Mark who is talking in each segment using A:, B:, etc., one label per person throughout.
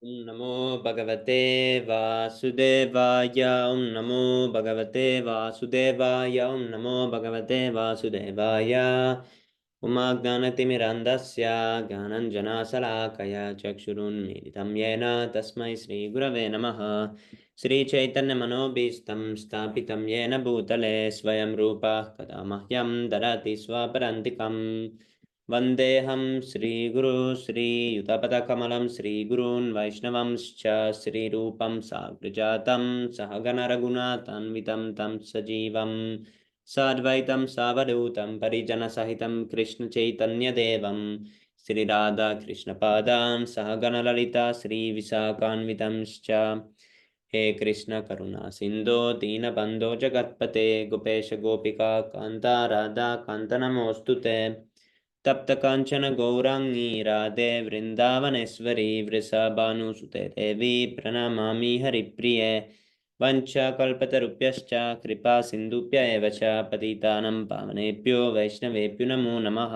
A: नमो भगवते वासुदेवाय ॐ नमो भगवते वासुदेवाय ॐ नमो भगवते वासुदेवाय उमाज्ञानतिमिरान्धस्य ज्ञानञ्जनशलाकया चक्षुरुन्मीलितं येन तस्मै श्रीगुरवे नमः श्रीचैतन्यमनोभीष्टं स्थापितं येन भूतले स्वयं रूपः कदा मह्यं ददाति स्वपदान्तिकम् वन्देऽहं श्रीगुरु श्रीयुतपदकमलं श्रीगुरून् वैष्णवंश्च श्रीरूपं साग्रजातं सहगणरघुनाथान्वितं तं सजीवं साद्वैतं सावधूतं परिजनसहितं कृष्णचैतन्यदेवं श्रीराधाकृष्णपादान् सहगणललिता श्रीविशाखान्वितंश्च हे कृष्ण करुणा सिन्धो दीनबन्धो जगत्पते गोपेश गोपिका कान्ता राधा कान्त नमोऽस्तु ते तप्त कांचन गौरांगी राधे वृंदावनेश्वरी वृषभानुसुते देवी प्रणमामि हरिप्रिये वंशकल्पतरुभ्यश्च कृपा सिन्धुभ्य एव च पतितानं पावनेभ्यो वैष्णवेभ्यो नमो नमः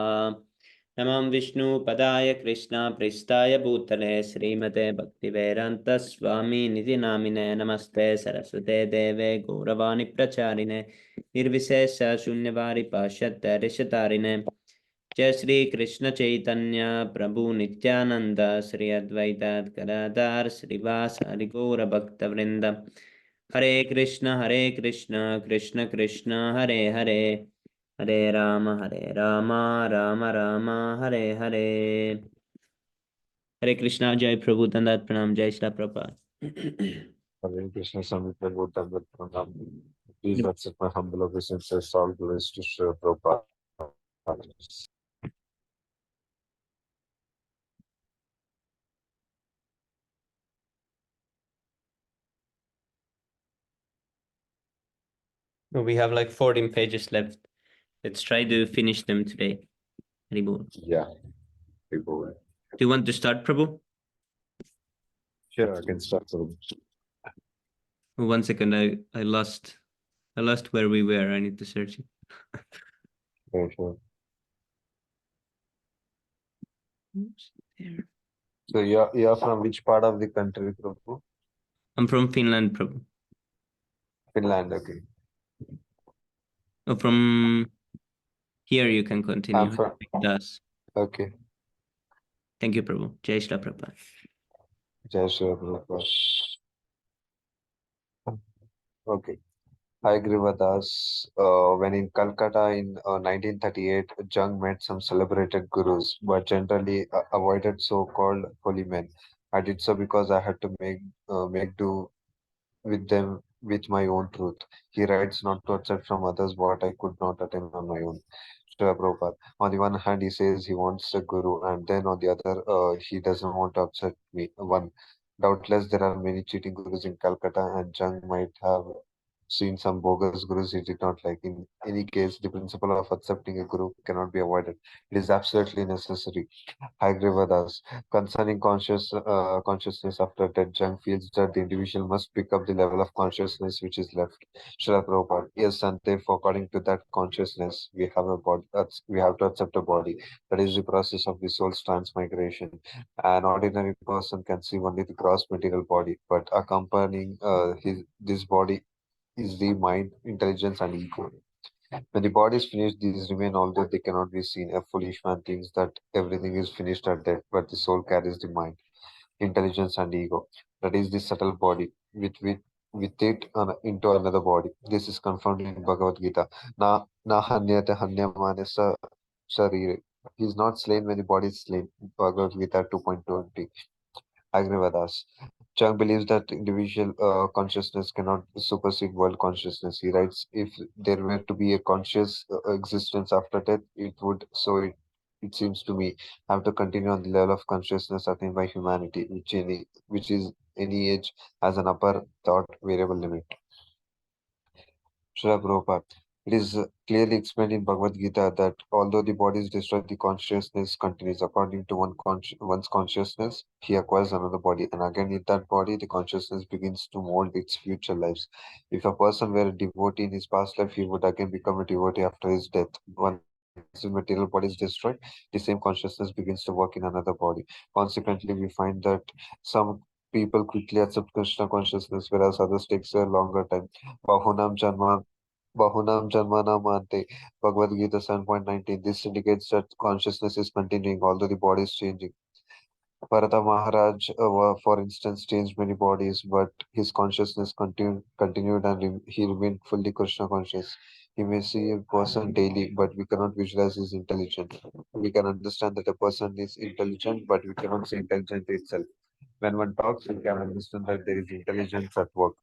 A: नमः विष्णुपदाय कृष्णप्रेष्ठाय भूतले श्रीमते भक्तिवेदान्तस्वामिनिधि नामिने नमस्ते सरस्वते देवे गौरवाणी प्रचारिणे निर्विशेष शून्यवारि पाश्चात्यरिषतारिणे जय श्री कृष्ण चैतन्य प्रभु नित्यानंद श्री अद्वैत गदाधर श्रीवास हरि गौर भक्त वृंद हरे कृष्ण कृष्ण कृष्ण हरे हरे हरे राम राम राम हरे हरे हरे कृष्णा जय प्रभु दंडवत प्रणाम जय Shri Prabhupada
B: Hare Krishna, Swami Prabhu, Dandavat Pranam. Please accept my humble obeisances, all glories to Srila Prabhupada.
A: We have like 14 pages left. Let's try to finish them today. Haribol.
B: Yeah, Prabhu.
A: Do you want to start, Prabhu?
B: Sure, I can start. Prabhu.
A: 1 second, I lost where we were. I need to search it.
B: Sure.
A: Oops, there.
B: So you're from which part of the country, Prabhu?
A: I'm from Finland, Prabhu.
B: Finland, okay.
A: Oh, from here you can continue.
B: I'm from.
A: Das.
B: Okay.
A: Thank you, Prabhu. Jai Shri Prabhupada.
B: Jai Shri Prabhupada. Okay. Hi, Grivadas. When in Calcutta in 1938, Jung met some celebrated gurus, but generally avoided so-called holy men. I did so because I had to make do with them with my own truth. He writes not to accept from others what I could not attain on my own. Srila Prabhupada. On the one hand, he says he wants a guru, and then on the other, he doesn't want to upset me. One, doubtless there are many cheating gurus in Calcutta, and Jung might have seen some bogus gurus he did not like. In any case, the principle of accepting a guru cannot be avoided. It is absolutely necessary. Hagrivadas. Concerning consciousness after death, Jung feels that the individual must pick up the level of consciousness which is left. Srila Prabhupada. Yes, and therefore, according to that consciousness, we have a body. We have to accept a body. That is the process of the soul's transmigration. An ordinary person can see only the gross material body, but accompanying this body is the mind, intelligence, and ego. When the body is finished, these remain, although they cannot be seen. A foolish man thinks that everything is finished at death, but the soul carries the mind, intelligence, and ego. That is the subtle body, with it into another body. This is confirmed in Bhagavad Gita. Na hanyate hanyamane sharire. He is not slain when the body is slain. Bhagavad Gita 2.20. Agrivadas. Chung believes that individual consciousness cannot supersede world consciousness. He writes, if there were to be a conscious existence after death, it seems to me, have to continue on the level of consciousness attained by humanity, which is any age has an upper thought variable limit. Srila Prabhupada. It is clearly explained in Bhagavad Gita that although the body is destroyed, the consciousness continues. According to one's consciousness, he acquires another body, and again in that body, the consciousness begins to mold its future lives. If a person were a devotee in his past life, he would again become a devotee after his death. Once the material body is destroyed, the same consciousness begins to work in another body. Consequently, we find that some people quickly accept Krishna consciousness, whereas others takes a longer time. Bahunam Janma Bahunam Janmana Mante, Bhagavad Gita 7.19. This indicates that consciousness is continuing, although the body is changing. Bharata Maharaj, for instance, changed many bodies, but his consciousness continued and he remained fully Krishna conscious. He may see a person daily, but we cannot visualize his intelligence. We can understand that a person is intelligent, but we cannot see intelligence itself. When one talks, we can understand that there is intelligence at work.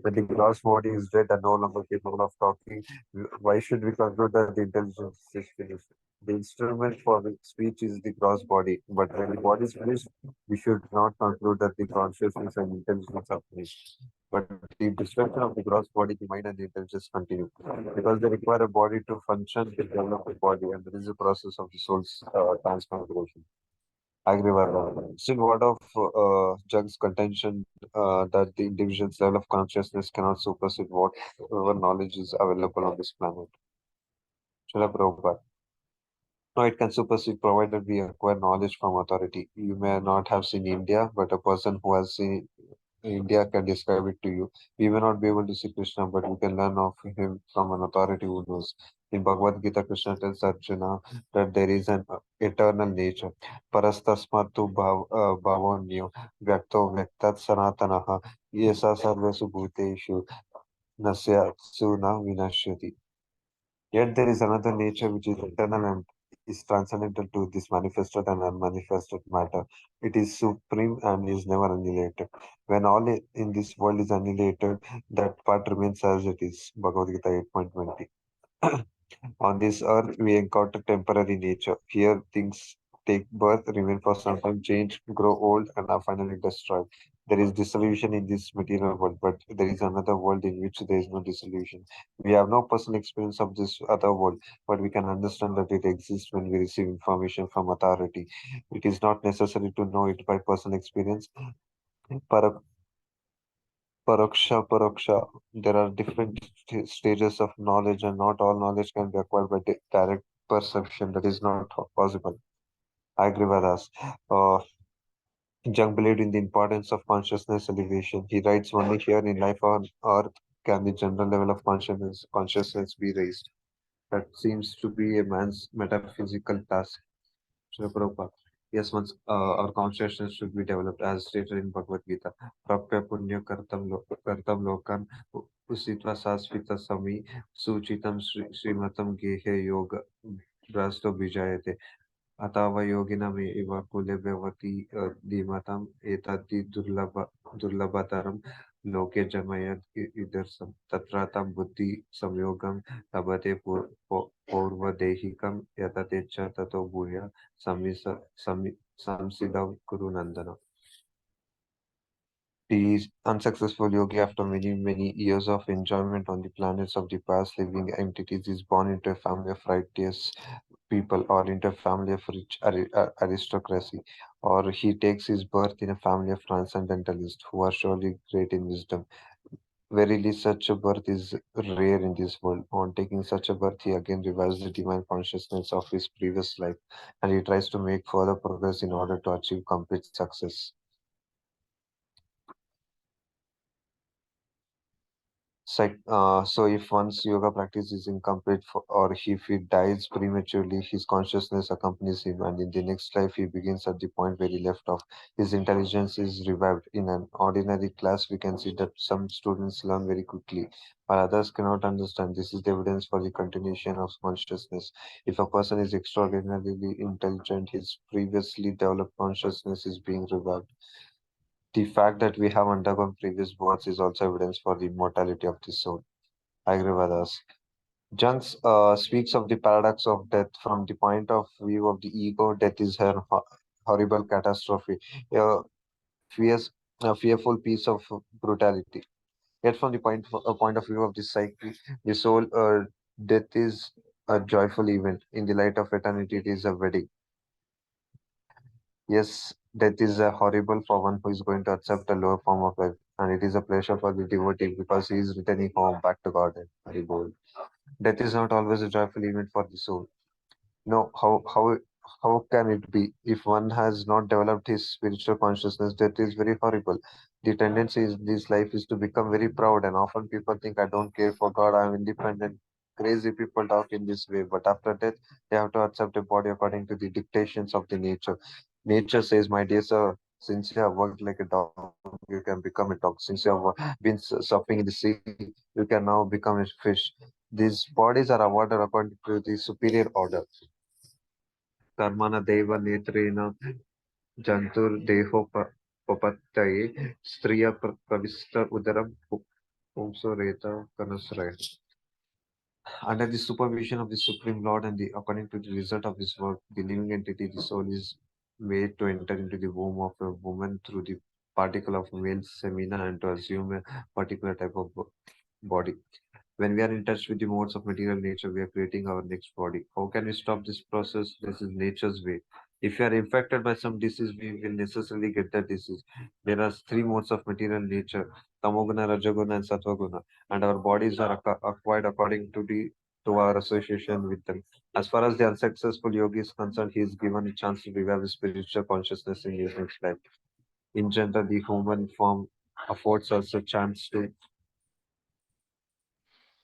B: When the gross body is dead and no longer capable of talking, why should we conclude that the intelligence is finished? The instrument for the speech is the gross body, but when the body is finished, we should not conclude that the consciousness and intelligence are finished. But the destruction of the gross body, the mind and the intelligence continue because they require a body to function, to develop the body, and there is a process of the soul's transformation. I agree with that. Still, what of Jung's contention that the individual's level of consciousness cannot supersede whatever knowledge is available on this planet? Srila Prabhupada. No, it can supersede provided we acquire knowledge from authority. You may not have seen India, but a person who has seen India can describe it to you. We may not be able to see Krishna, but we can learn of him from an authority who knows. In Bhagavad Gita, Krishna tells Arjuna that there is an eternal nature. Parastasmatu bhavonyo vyakto vyaktat sanatanaha yesa sarvesu bhuteshu nasyatsu na vinashyati. Yet there is another nature which is eternal and is transcendental to this manifested and unmanifested matter. It is supreme and is never annihilated. When all in this world is annihilated, that part remains as it is. Bhagavad Gita 8.20. On this earth, we encounter temporary nature. Here, things take birth, remain for some time, change, grow old, and are finally destroyed. There is dissolution in this material world, but there is another world in which there is no dissolution. We have no personal experience of this other world, but we can understand that it exists when we receive information from authority. It is not necessary to know it by personal experience. Para- Paraksha. There are different stages of knowledge, and not all knowledge can be acquired by direct perception. That is not possible. I agree with us. Uh, Jung believed in the importance of consciousness elevation. He writes, only here in life on earth can the general level of consciousness be raised. That seems to be a man's metaphysical task. Srila Prabhupada. Yes, once our consciousness should be developed as stated in Bhagavad Gita. Prapya punya kartam lokan usitva sasvita sami suchitam srimatam gehe yoga brasto bijayate. अथावयोगिनमेव कुले भवति धीमताम् एतद्धि दुर्लभतरं लोके जन्मयद् ईदृशं तत्र तं बुद्धि संयोगं लभते पौर्वदेहिकं यतते च ततो भूय संसिदौ कुरु नन्दन. The unsuccessful yogi, after many years of enjoyment on the planets of the past living entities, is born into a family of righteous people or into a family of rich aristocracy, or he takes his birth in a family of transcendentalists who are surely great in wisdom. Verily, such a birth is rare in this world. On taking such a birth, he again revives the divine consciousness of his previous life and he tries to make further progress in order to achieve complete success. So if one's yoga practice is incomplete or if he dies prematurely, his consciousness accompanies him, and in the next life he begins at the point where he left off. His intelligence is revived. In an ordinary class, we can see that some students learn very quickly, while others cannot understand. This is the evidence for the continuation of consciousness. If a person is extraordinarily intelligent, his previously developed consciousness is being revived. The fact that we have undergone previous births is also evidence for the immortality of the soul. I agree with us. Jung speaks of the paradox of death from the point of view of the ego. Death is a horrible catastrophe, a, fierce, a fearful piece of brutality. Yet, from the point of view of the psyche, the soul, death is a joyful event. In the light of eternity, it is a wedding. Yes, death is horrible for one who is going to accept a lower form of life, and it is a pleasure for the devotee because he is returning home back to God. Very bold. Death is not always a joyful event for the soul. No, how How can it be? If one has not developed his spiritual consciousness, that is very horrible. The tendency in this life is to become very proud, and often people think, I don't care for God, I'm independent. Crazy people talk in this way, but after death, they have to accept a body according to the dictations of the nature. Nature says, my dear sir, since you have worked like a dog, you can become a dog. Since you have been surfing in the sea, you can now become a fish. These bodies are awarded according to the superior order. कर्मणदैव नेत्रेण जन्तुर्देहोपपत्तये स्त्रिय प्रविष्ट उदरं पुंसोरेत कनस्रय. Under the supervision of the Supreme Lord and according to the result of his work, the living entity, the soul, is made to enter into the womb of a woman through the particle of male semina and to assume a particular type of body. When we are in touch with the modes of material nature, we are creating our next body. How can we stop this process? This is nature's way. If we are infected by some disease, we will necessarily get that disease. There are three modes of material nature: tamoguna, rajoguna, and sattva, and our bodies are acquired according to our association with them. As far as the unsuccessful yogi is concerned, he is given a chance to revive his spiritual consciousness in his next life. In general, the human form affords us a chance to.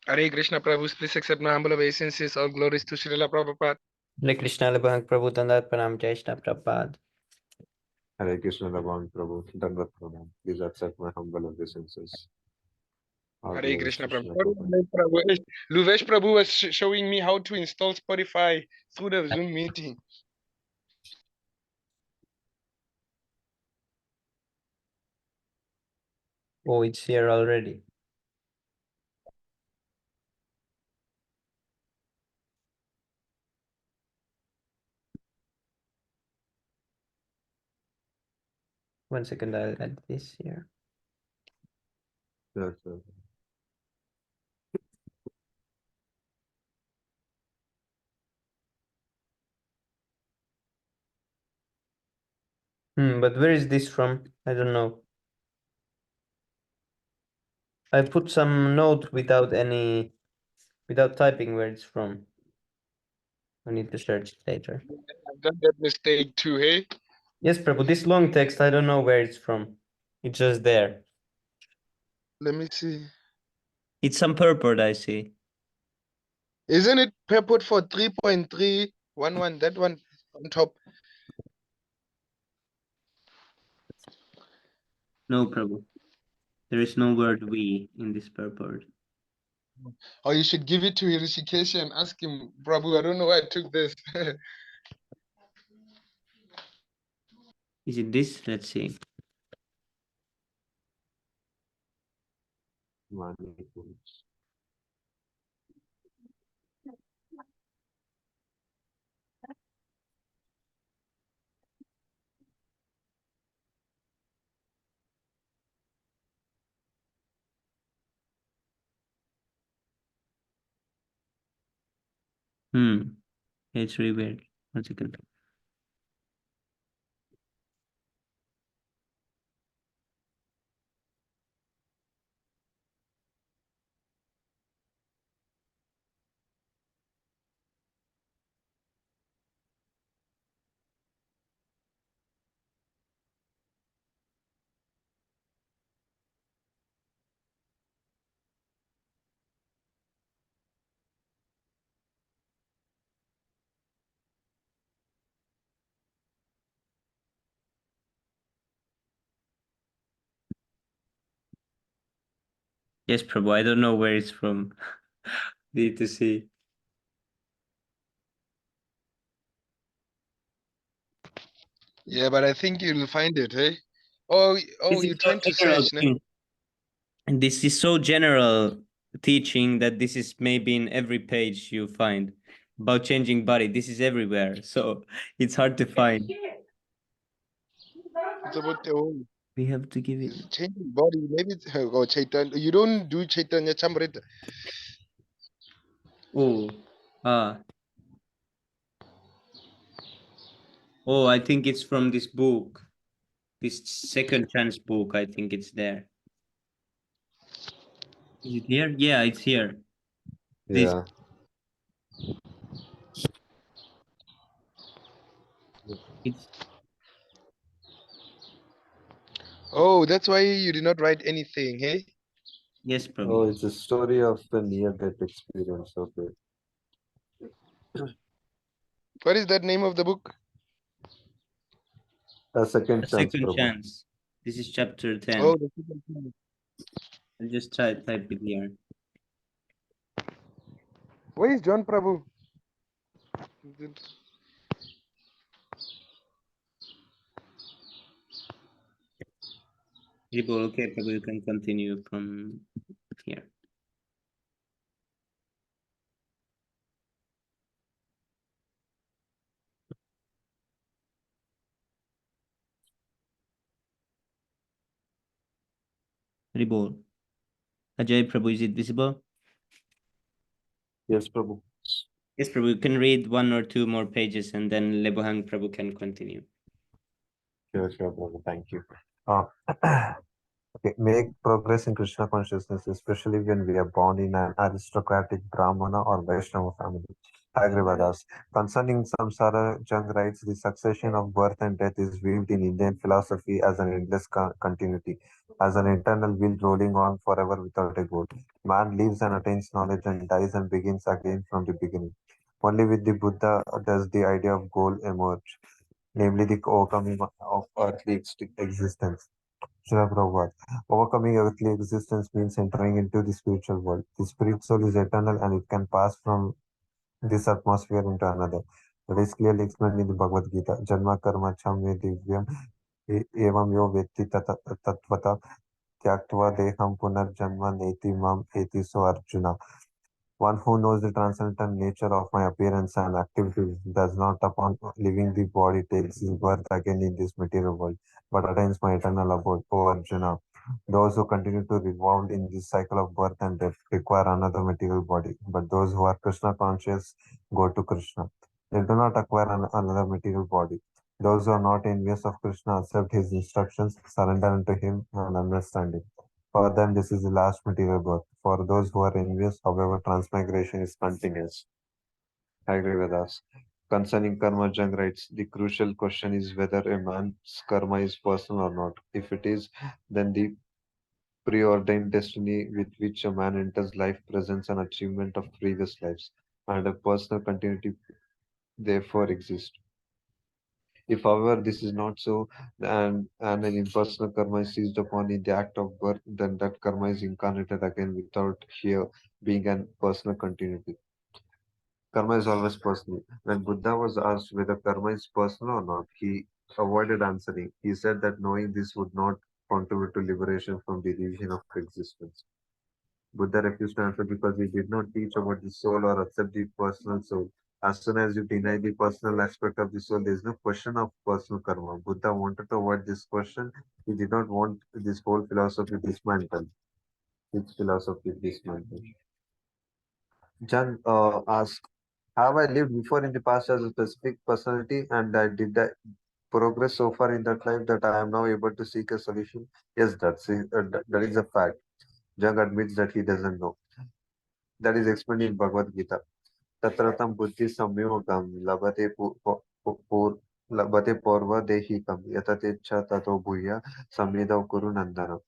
C: Hare Krishna Prabhu, please accept my humble obeisances. All glories to Srila Prabhupada.
A: Hare Krishna Labang Prabhu Tandat Pranam Jai Shri Prabhupada.
B: Hare Krishna, Bhagavan Prabhu, Dandavat Pranam. Please accept my humble obeisances. All
C: Hare
B: glories
C: Krishna
B: to
C: Prabhu.
B: Srila
C: Sorry,
B: Prabhupada.
C: Luvesh Prabhu was showing me how to install Spotify through the Zoom meeting.
A: Oh, it's here already. One second, I'll add this here.
B: Yes, sir.
A: But where is this from? I don't know. I put some note without typing where it's from. I need to search it later.
C: I've done that mistake too, hey?
A: Yes, Prabhu, this long text, I don't know where it's from. It's just there.
C: Let me see.
A: It's some purport, I see.
C: Isn't it purport for 3.311? That one on top.
A: No, Prabhu. There is no word we in this purport.
C: Or you should give it to Hirishikeshi and ask him, Prabhu, I don't know why I took this.
A: Is it this? Let's see.
B: Manipur.
A: It's really weird. One second. Yes, Prabhu, I don't know where it's from. Need to see.
C: Yeah, but I think you'll find it, hey? Oh,
A: This is
C: you're
A: so
C: trying to
A: general
C: search, ne?
A: thing. And this is so general teaching that this is maybe in every page you find about changing body. This is everywhere, so it's hard to find.
C: It's about the whole
A: We have to give it.
C: changing body. Maybe it's, oh, Chaitanya. You don't do Chaitanya Chamrita.
A: Oh, ah, oh, I think it's from this book, this second chance book. I think it's there. Is it here? Yeah, it's here. This.
B: Yeah.
A: It's
C: Oh, that's why you did not write anything, hey?
A: yes,
B: Oh,
A: Prabhu.
B: it's a story of a near-death experience. Okay.
C: What is that name of the book?
B: A second
A: A
B: chance,
A: second
B: Prabhu.
A: chance. This is chapter 10.
C: Oh, the second one.
A: I'll just try type it here.
C: Where is John Prabhu?
A: Ribble, okay, Prabhu, you can continue from here. Ribble. Ajay, Prabhu, is it visible?
B: Yes, Prabhu.
A: Yes, Prabhu, you can read one or two more pages and then Lebohang Prabhu can continue.
B: Sure, Prabhu. Thank you. Uh, okay. Make progress in Krishna consciousness, especially when we are born in an aristocratic Brahmana or Vaishnava family. Agrivadas. Concerning samsara, Jung writes, the succession of birth and death is viewed in Indian philosophy as an endless continuity, as an eternal wheel rolling on forever without a goal. Man lives and attains knowledge and dies and begins again from the beginning. Only with the Buddha does the idea of goal emerge, namely the overcoming of earthly existence. Srila Prabhupada. Overcoming earthly existence means entering into the spiritual world. The spirit soul is eternal and it can pass from this atmosphere into another. That is clearly explained in the Bhagavad Gita. Janma karma cha me divyam evam yo vetti tatvata tyaktva deham punar janma neti mam eti so Arjuna. One who knows the transcendental nature of my appearance and activities does not, upon leaving the body, takes his birth again in this material world, but attains my eternal abode. O Arjuna, those who continue to revolve in this cycle of birth and death require another material body, but those who are Krishna conscious go to Krishna. They do not acquire another material body. Those who are not envious of Krishna accept his instructions, surrender unto him, and understand him. For them, this is the last material birth. For those who are envious, however, transmigration is continuous. I agree with us. Concerning karma, Jung writes, the crucial question is whether a man's karma is personal or not. If it is, then the preordained destiny with which a man enters life presents an achievement of previous lives, and a personal continuity therefore exists. If, however, this is not so, and an impersonal karma is seized upon in the act of birth, then that karma is incarnated again without here being an personal continuity. Karma is always personal. When Buddha was asked whether karma is personal or not, he avoided answering. He said that knowing this would not contribute to liberation from the illusion of existence. Buddha refused to answer because he did not teach about the soul or accept the personal soul. As soon as you deny the personal aspect of the soul, there is no question of personal karma. Buddha wanted to avoid this question. He did not want this whole philosophy dismantled. His philosophy dismantled. Jan asked, have I lived before in the past as a specific personality and I did I progress so far in that life that I am now able to seek a solution? Yes, that is a fact. Jung admits that he doesn't know. That is explained in Bhagavad Gita. Tatratam buddhi samyogam labate purva dehikam yatatecha tato bhuya samvedav kuru nandana.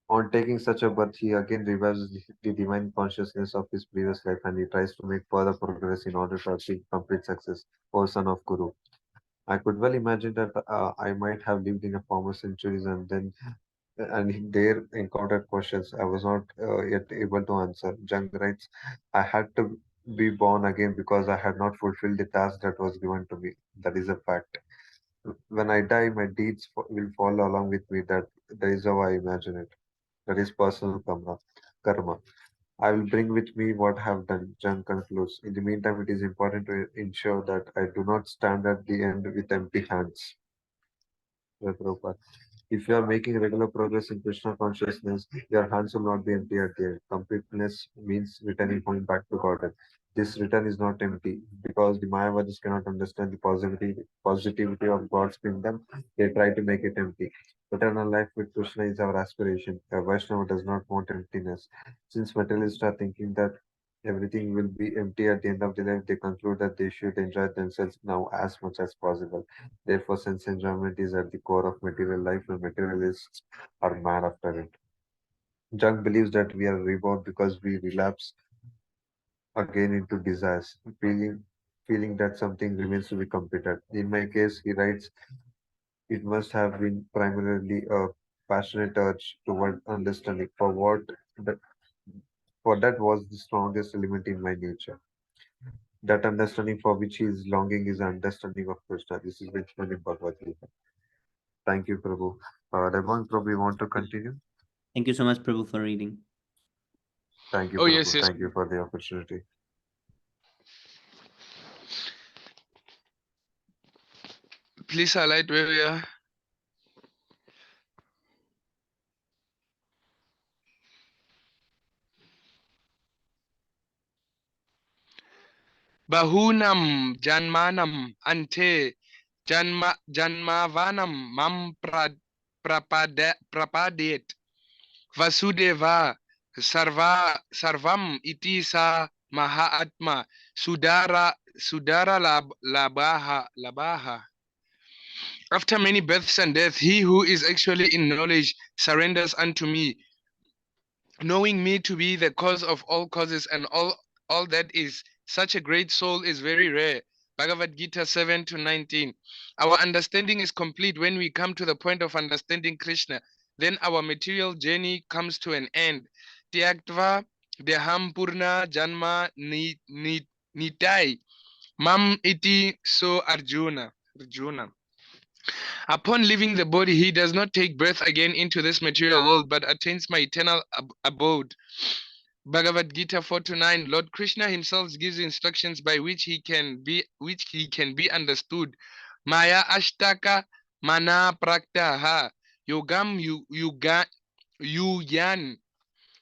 B: On taking such a birth, he again revives the divine consciousness of his previous life and he tries to make further progress in order to achieve complete success. O son of Guru. I could well imagine that I might have lived in a former centuries and there encountered questions I was not yet able to answer. Jung writes, I had to be born again because I had not fulfilled the task that was given to me. That is a fact. When I die, my deeds will follow along with me. That is how I imagine it. That is personal karma. Karma. I will bring with me what I have done. Jung concludes. In the meantime, it is important to ensure that I do not stand at the end with empty hands. Prabhupada. If you are making regular progress in Krishna consciousness, your hands will not be empty at the end. Completeness means returning home back to Godhead. This return is not empty because the Mayavadis cannot understand the positivity of God's kingdom. They try to make it empty. Eternal life with Krishna is our aspiration. A Vaishnava does not want emptiness. Since materialists are thinking that Everything will be empty at the end of the life. They conclude that they should enjoy themselves now as much as possible. Therefore, sense enjoyment is at the core of material life, and materialists are mad after it. Jung believes that we are reborn because we relapse again into desires, feeling that something remains to be completed. In my case, he writes, it must have been primarily a passionate urge toward understanding that, for that was the strongest element in my nature. That understanding for which he is longing is understanding of Krishna. This is mentioned in Bhagavad Gita. Thank you, Prabhu. Devang, Prabhu, you want to continue?
A: Thank you so much, Prabhu, for reading.
B: Thank you,
C: Oh, yes,
B: Prabhu.
C: yes.
B: Thank you for the opportunity.
C: Please highlight where we are. Bahunam Janmanam Ante Janmavanam Mam Prapadet Vasudeva Sarvam iti sa Mahatma Sudara Labaha. After many births and deaths, he who is actually in knowledge surrenders unto me, knowing me to be the cause of all causes and all that is. Such a great soul is very rare. Bhagavad Gita 7 to 19. Our understanding is complete when we come to the point of understanding Krishna. Then our material journey comes to an end. Tyaktva deham purna janma nitai mam iti so Arjuna. Upon leaving the body, he does not take birth again into this material world, but attains my eternal abode. Bhagavad Gita 4 to 9. Lord Krishna himself gives instructions by which he can be understood. Maya ashtaka mana praktaha yogam yuyan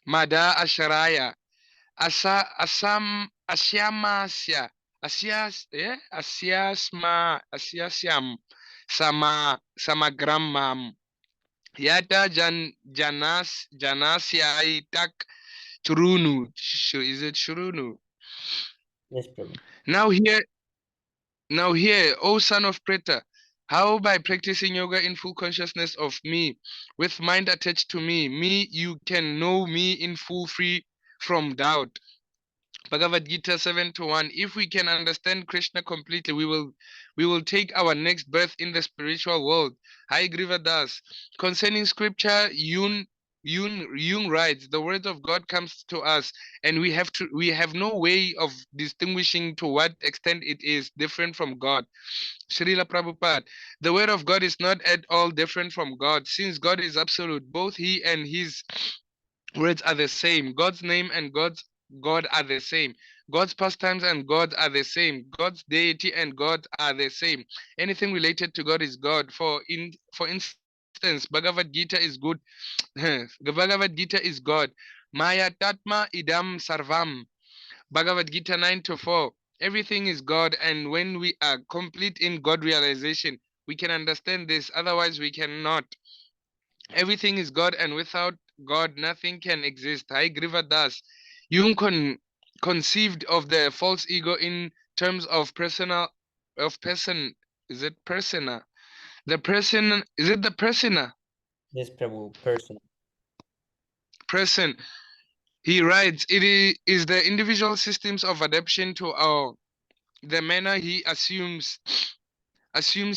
C: mada asharaya asyamasya asyasyam samagramam yata janasyaitak churunu. Is it churunu?
A: Yes, Prabhu.
C: Now here, O son of Preta, how by practicing yoga in full consciousness of me, with mind attached to me, you can know me in full, free from doubt. Bhagavad Gita 7 to 1. If we can understand Krishna completely, we will take our next birth in the spiritual world. Hai Das. Concerning scripture, Jung writes, the word of God comes to us, and we have no way of distinguishing to what extent it is different from God. Srila Prabhupada, the word of God is not at all different from God, since God is absolute. Both he and his words are the same. God's name and God are the same. God's pastimes and God are the same. God's deity and God are the same. Anything related to God is God. For instance, Bhagavad Gita is good. Bhagavad Gita is God. Maya Tatma Idam Sarvam. Bhagavad Gita 9 to 4. Everything is God, and when we are complete in God realization, we can understand this. Otherwise, we cannot. Everything is God, and without God, nothing can exist. Hai Das. Jung conceived of the false ego in terms of person. Is it persona? The person, is it the persona?
A: Yes, Prabhu. Person.
C: Person. He writes, is the individual systems of adaptation to the manner he assumes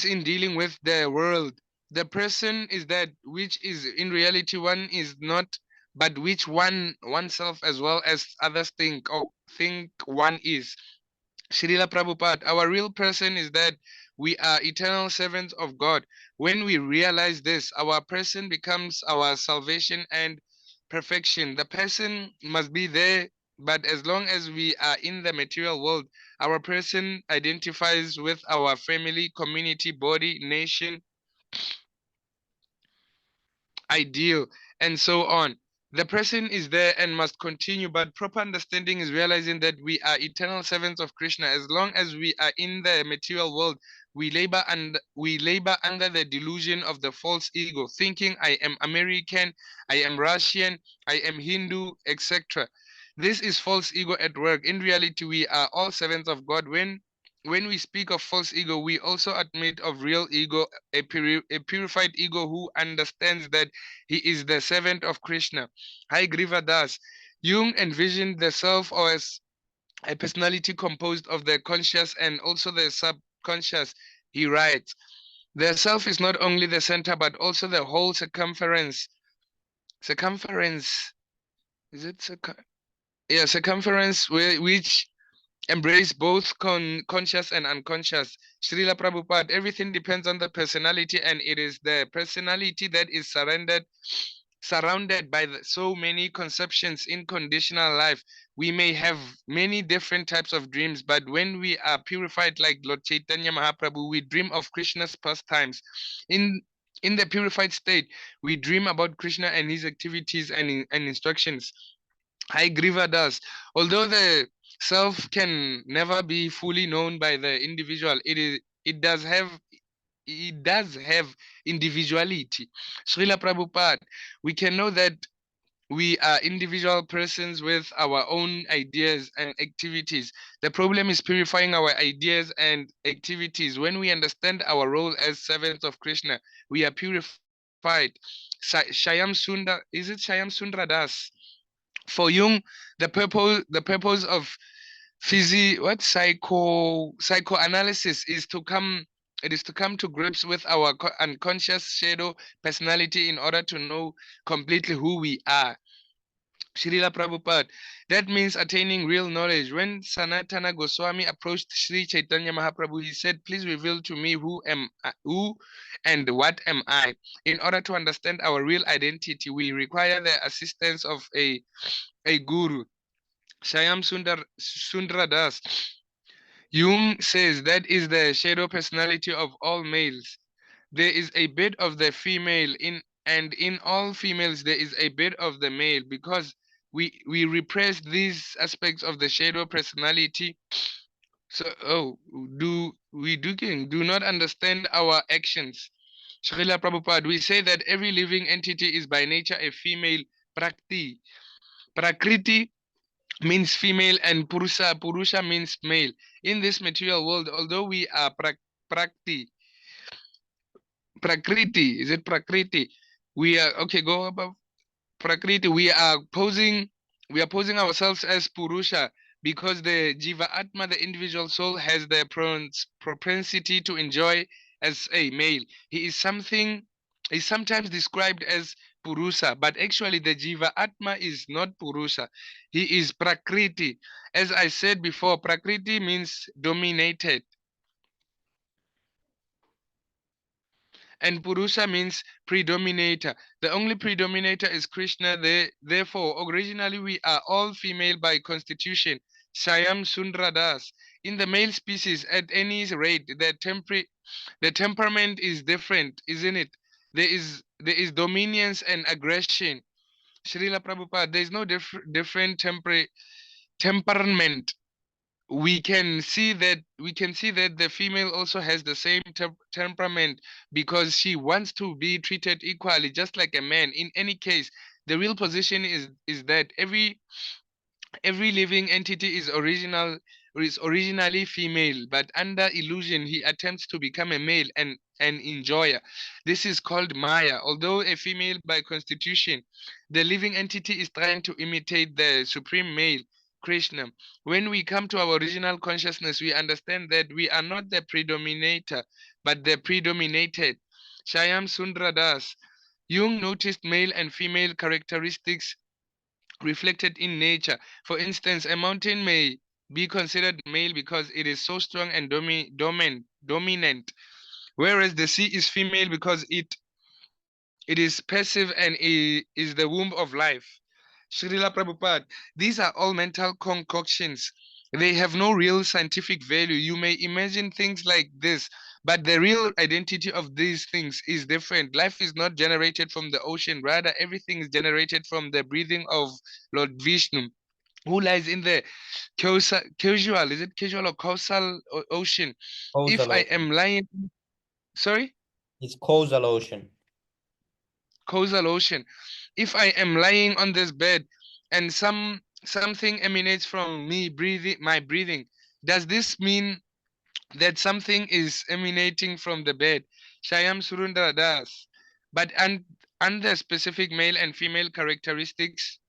C: in dealing with the world. The person is that which is in reality one is not, but which oneself as well as others think one is. Srila Prabhupada, our real person is that we are eternal servants of God. When we realize this, our person becomes our salvation and perfection. The person must be there, but as long as we are in the material world, our person identifies with our family, community, body, nation, ideal, and so on. The person is there and must continue, but proper understanding is realizing that we are eternal servants of Krishna. As long as we are in the material world, we labor under the delusion of the false ego, thinking I am American, I am Russian, I am Hindu, etc. This is false ego at work. In reality, we are all servants of God. When we speak of false ego, we also admit of real ego, a purified ego who understands that he is the servant of Krishna. Hai Griva Das. Jung envisioned the self as a personality composed of the conscious and also the subconscious. He writes, the self is not only the center, but also the whole circumference. Circumference, is it circumference which embrace both conscious and unconscious. Srila Prabhupada, everything depends on the personality, and it is the personality that is surrounded by so many conceptions in conditional life. We may have many different types of dreams, but when we are purified like Lord Chaitanya Mahaprabhu, we dream of Krishna's pastimes. In the purified state, we dream about Krishna and his activities and instructions. Hai Griva Das. Although the self can never be fully known by the individual, it does have individuality. Srila Prabhupada, we can know that we are individual persons with our own ideas and activities. The problem is purifying our ideas and activities. When we understand our role as servants of Krishna, we are purified. Shyam Sundar, is it Shyam Sundar Das? For Jung, the purpose of psychoanalysis is to come to grips with our unconscious shadow personality in order to know completely who we are. Srila Prabhupada, that means attaining real knowledge. When Sanatana Goswami approached Sri Chaitanya Mahaprabhu, he said, please reveal to me who and what am I. In order to understand our real identity, we require the assistance of a guru. Shyam Sundar Das. Jung says that is the shadow personality of all males. There is a bit of the female and in all females there is a bit of the male, because we repress these aspects of the shadow personality. So do not understand our actions. Srila Prabhupada, we say that every living entity is by nature a female. Prakriti means female, and Purusha means male. In this material world, although we are Prakriti, is it Prakriti? We are, okay, go above Prakriti. We are posing ourselves as Purusha because the Jiva Atma, the individual soul, has the propensity to enjoy as a male. He is sometimes described as Purusa, but actually the Jiva Atma is not Purusha. He is Prakriti. As I said before, Prakriti means dominated, and Purusha means predominator. The only predominator is Krishna. Therefore, originally we are all female by constitution. Shyam Sundar Das. In the male species, at any rate, the temperament is different, isn't it? There is dominance and aggression. Srila Prabhupada, there is no different temperament. We can see that the female also has the same temperament, because she wants to be treated equally just like a man. In any case, the real position is that every living entity is originally female, but under illusion he attempts to become a male and an enjoyer. This is called Maya. Although a female by constitution, the living entity is trying to imitate the supreme male, Krishna. When we come to our original consciousness, we understand that we are not the predominator, but the predominated. Shyam Sundar Das. Jung noticed male and female characteristics reflected in nature. For instance, a mountain may be considered male because it is so strong and dominant, whereas the sea is female because it is passive and is the womb of life. Srila Prabhupada, these are all mental concoctions. They have no real scientific value. You may imagine things like this, but the real identity of these things is different. Life is not generated from the ocean. Rather, everything is generated from the breathing of Lord Vishnu, who lies in the casual or causal ocean. If
A: Causal
C: I
A: ocean.
C: am lying, sorry?
A: It's causal ocean.
C: Causal ocean. If I am lying on this bed and some something emanates from me breathing, my breathing. Does this mean that something is emanating from the bed? Shayam Surundara does. But under specific male and female characteristics,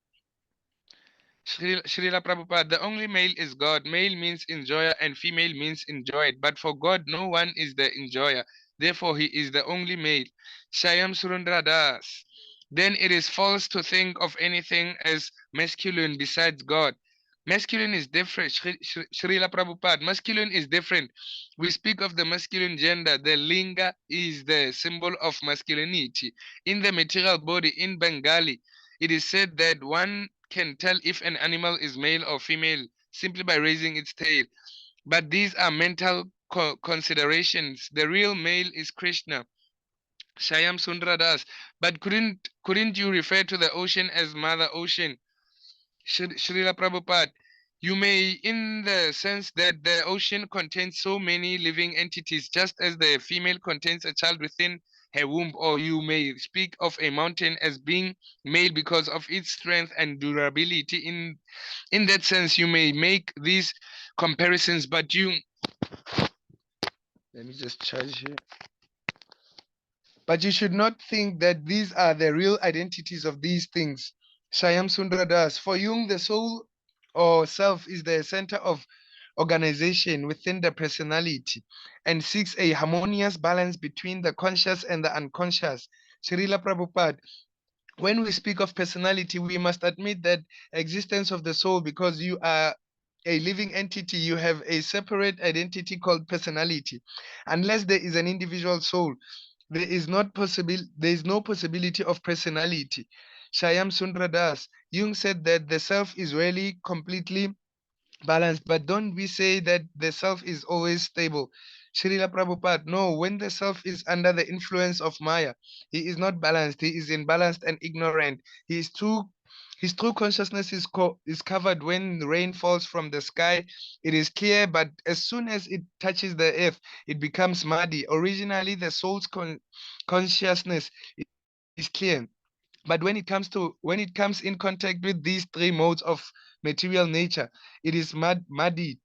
C: Srila Prabhupada, the only male is God. Male means enjoyer and female means enjoyed. But for God, no one is the enjoyer. Therefore, he is the only male. Shayam Surundra Das. Then it is false to think of anything as masculine besides God. Masculine is different. Srila Prabhupada, masculine is different. We speak of the masculine gender. The linga is the symbol of masculinity. In the material body, in Bengali, it is said that one can tell if an animal is male or female simply by raising its tail. But these are mental considerations. The real male is Krishna. Shayam Sundra Das. But couldn't you refer to the ocean as Mother Ocean? Srila Prabhupada, you may, in the sense that the ocean contains so many living entities, just as the female contains a child within her womb, or you may speak of a mountain as being male because of its strength and durability. In that sense, you may make these comparisons, but let me just charge here. But you should not think that these are the real identities of these things. Shyam Sundara Das. For Jung, the soul or self is the center of organization within the personality and seeks a harmonious balance between the conscious and the unconscious. Srila Prabhupada, when we speak of personality, we must admit that existence of the soul, because you are a living entity, you have a separate identity called personality. Unless there is an individual soul, there is no possibility of personality. Shyam Sundra Das. Jung said that the self is really completely balanced, but don't we say that the self is always stable? Srila Prabhupada, no, when the self is under the influence of Maya, he is not balanced, he is imbalanced and ignorant. His true consciousness is covered when rain falls from the sky. It is clear, but as soon as it touches the earth, it becomes muddy. Originally, the soul's consciousness is clear. But when it comes in contact with these three modes of material nature, it is muddied.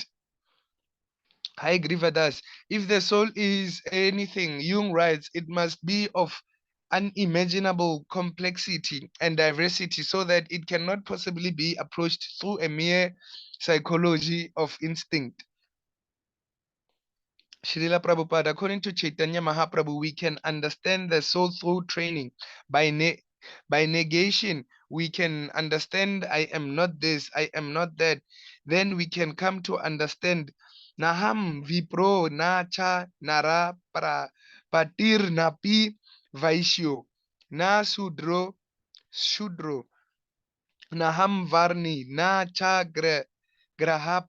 C: High Grivadas. If the soul is anything, Jung writes, it must be of unimaginable complexity and diversity so that it cannot possibly be approached through a mere psychology of instinct. Srila Prabhupada, according to Chaitanya Mahaprabhu, we can understand the soul through training. By negation, we can understand I am not this, I am not that. Then we can come to understand Naham Vipro Na Cha Nara Patir Napi Vaishyo Na Shudro Naham Varni Na Cha Graha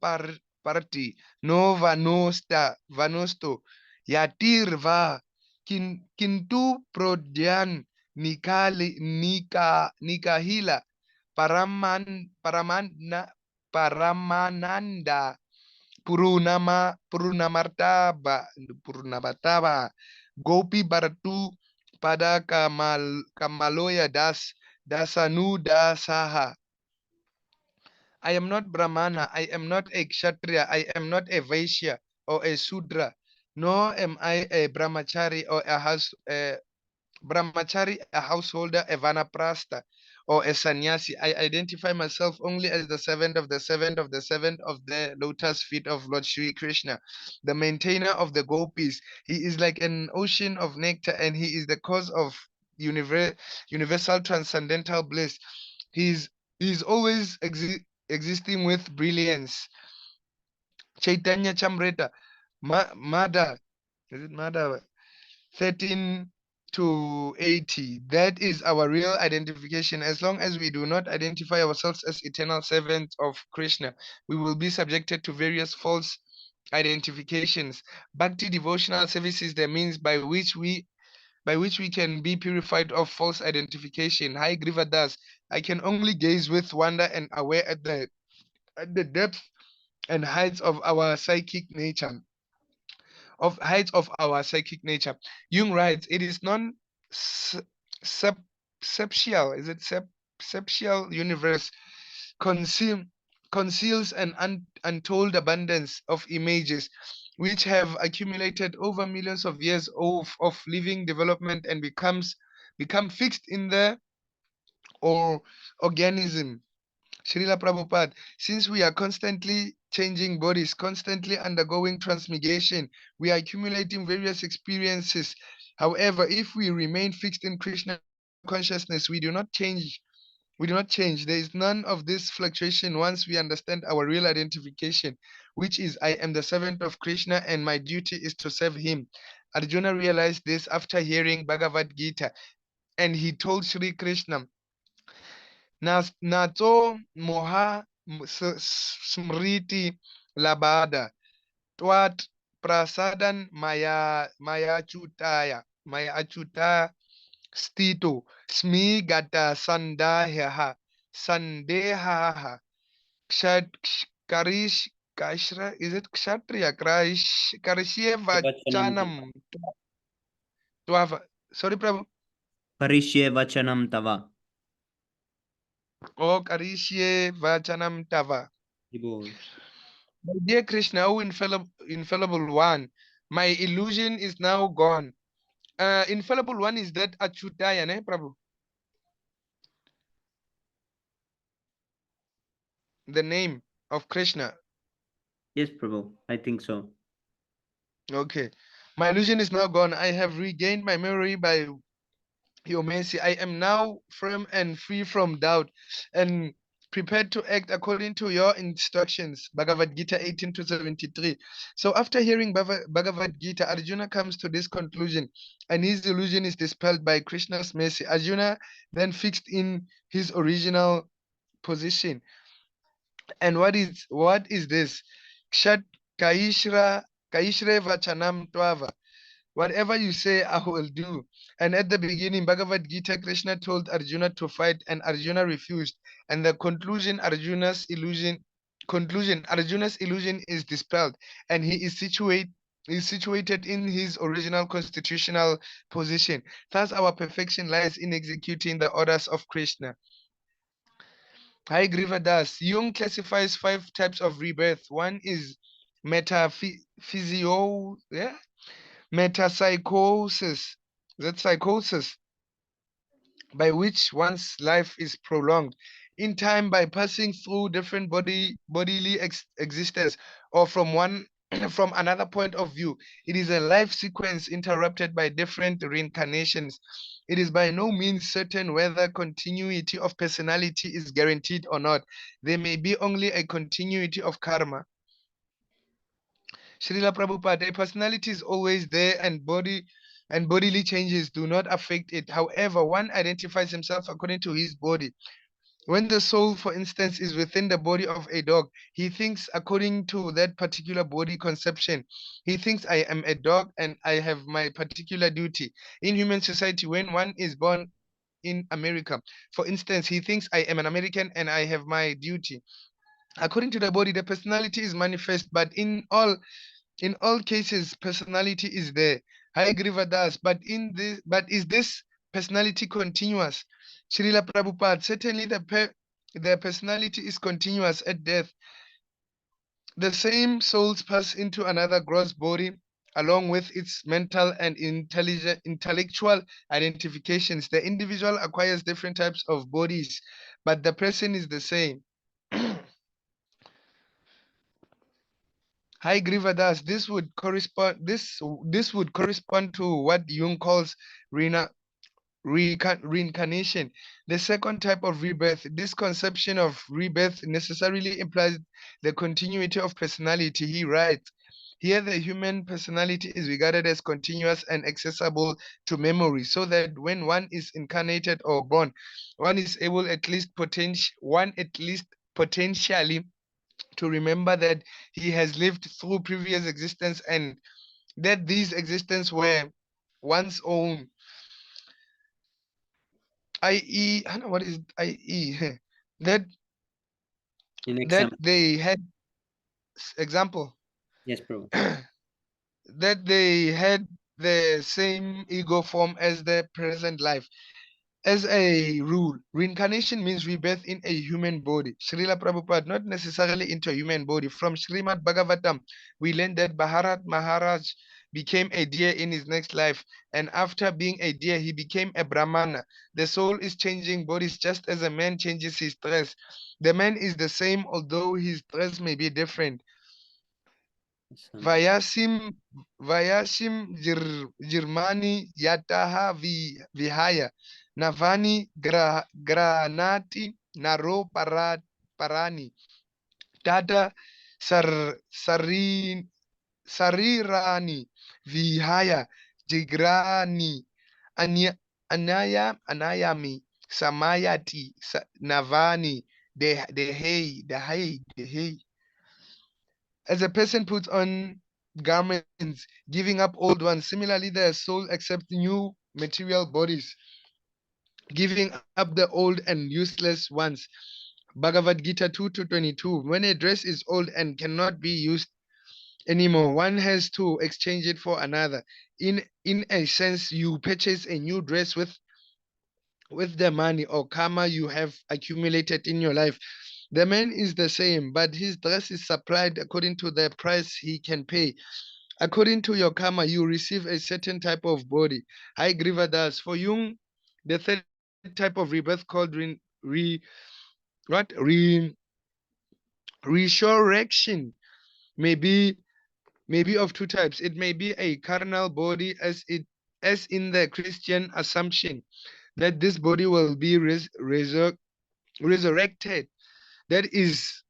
C: Parti No Vanosto Yatir Va Kintu Prodyan Nikahila Paramananda Purunamartaba Gopi Baratu Pada Kamaloya Dasanu Dasaha. I am not Brahmana, I am not a Kshatriya, I am not a Vaishya or a Sudra, nor am I a Brahmachari or a householder, a Vanaprastha, or a sannyasi. I identify myself only as the servant of the servant of the servant of the lotus feet of Lord Shri Krishna, the maintainer of the gopis. He is like an ocean of nectar and he is the cause of universal transcendental bliss. He is always existing with brilliance. Chaitanya Chamrita, Mada, is it Mada? 13 to 80. That is our real identification. As long as we do not identify ourselves as eternal servants of Krishna, we will be subjected to various false identifications. Bhakti devotional service is the means by which we can be purified of false identification. Hai Grivadas, I can only gaze with wonder and aware at the depth and heights of our psychic nature. Jung writes, it is non-septial, is it septial universe conceals an untold abundance of images which have accumulated over millions of years of living development and become fixed in the organism. Srila Prabhupada, since we are constantly changing bodies, constantly undergoing transmigration, we are accumulating various experiences. However, if we remain fixed in Krishna consciousness, we do not change. We do not change. There is none of this fluctuation once we understand our real identification, which is I am the servant of Krishna and my duty is to serve him. Arjuna realized this after hearing Bhagavad Gita, and he told Sri Krishna, Nato moha smriti labada twat prasadan maya achuta stito smi gata sandehaha kshat karish kashra, is it kshatriya karishye
A: Vachanam tava.
C: vachanam twava. Sorry, Prabhu.
A: Karishye vachanam tava.
C: Oh, karishye vachanam tava.
A: Gibor.
C: My dear Krishna, oh infallible one, my illusion is now gone. Infallible one is that Achutaya, ne, Prabhu? The name of Krishna.
A: Yes, Prabhu. I think so.
C: Okay. My illusion is now gone. I have regained my memory by your mercy. I am now firm and free from doubt and prepared to act according to your instructions. Bhagavad Gita 18 to 73. So after hearing Bhagavad Gita, Arjuna comes to this conclusion and his illusion is dispelled by Krishna's mercy. Arjuna then fixed in his original position. And what is this? Kshat Kaishre Vachanam Twava. Whatever you say, I will do. And at the beginning, Bhagavad Gita, Krishna told Arjuna to fight, and Arjuna refused. And the Arjuna's illusion is dispelled, and he is situated in his original constitutional position. Thus, our perfection lies in executing the orders of Krishna. Hi, Grivadas. Jung classifies 5 types of rebirth. One is metapsychosis. That's psychosis, by which one's life is prolonged in time by passing through different bodily existence, or from one from another point of view. It is a life sequence interrupted by different reincarnations. It is by no means certain whether continuity of personality is guaranteed or not. There may be only a continuity of karma. Srila Prabhupada, a personality is always there and bodily changes do not affect it. However, one identifies himself according to his body. When the soul, for instance, is within the body of a dog, he thinks according to that particular body conception. He thinks, I am a dog and I have my particular duty. In human society, when one is born in America, for instance, he thinks, I am an American and I have my duty. According to the body, the personality is manifest, but in all cases, personality is there. High Grivadas, but is this personality continuous? Srila Prabhupada, certainly the personality is continuous at death. The same souls pass into another gross body along with its mental and intellectual identifications. The individual acquires different types of bodies, but the person is the same. High Grivadas, this would correspond to what Jung calls reincarnation. The second type of rebirth. This conception of rebirth necessarily implies the continuity of personality. He writes, here the human personality is regarded as continuous and accessible to memory, so that when one is incarnated or born, one is able at least potentially to remember that he has lived through previous existence and that these existences were one's own, i.e., I don't know what is i.e. that
A: In example.
C: they had example
A: Yes, Prabhu.
C: that they had the same ego form as their present life. As a rule, reincarnation means rebirth in a human body. Srila Prabhupada, not necessarily into a human body. From Srimad Bhagavatam, we learned that Bharat Maharaj became a deer in his next life, and after being a deer, he became a Brahmana. The soul is changing bodies just as a man changes his dress. The man is the same, although his dress may be different. Vayasim Germani Yataha Vihaya Navani Granati Naro Parani Tata Sarirani Vihaya Jigrani Anayami Samayati Navani Dehei. As a person puts on garments, giving up old ones, similarly, the soul accepts new material bodies, giving up the old and useless ones. Bhagavad Gita 2 to 22. When a dress is old and cannot be used anymore, one has to exchange it for another. In a sense, you purchase a new dress with the money or karma you have accumulated in your life. The man is the same, but his dress is supplied according to the price he can pay. According to your karma, you receive a certain type of body. Hi, Grivadas. For Jung, the third type of rebirth called what resurrection may be of two types. It may be a carnal body, as in the Christian assumption that this body will be resurrected. That is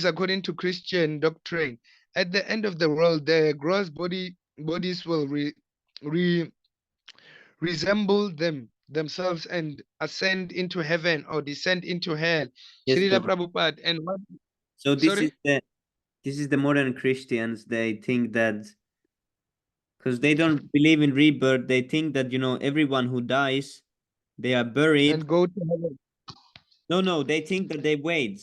C: according to Christian doctrine. At the end of the world, the gross bodies will resemble themselves and ascend into heaven or descend into hell.
A: Yes,
C: Srila
A: but
C: Prabhupada. And what?
A: so
C: Sorry?
A: this is the modern Christians. They think that because they don't believe in rebirth, they think that, you know, everyone who dies, they are buried.
C: And go to heaven.
A: No, they think that they wait.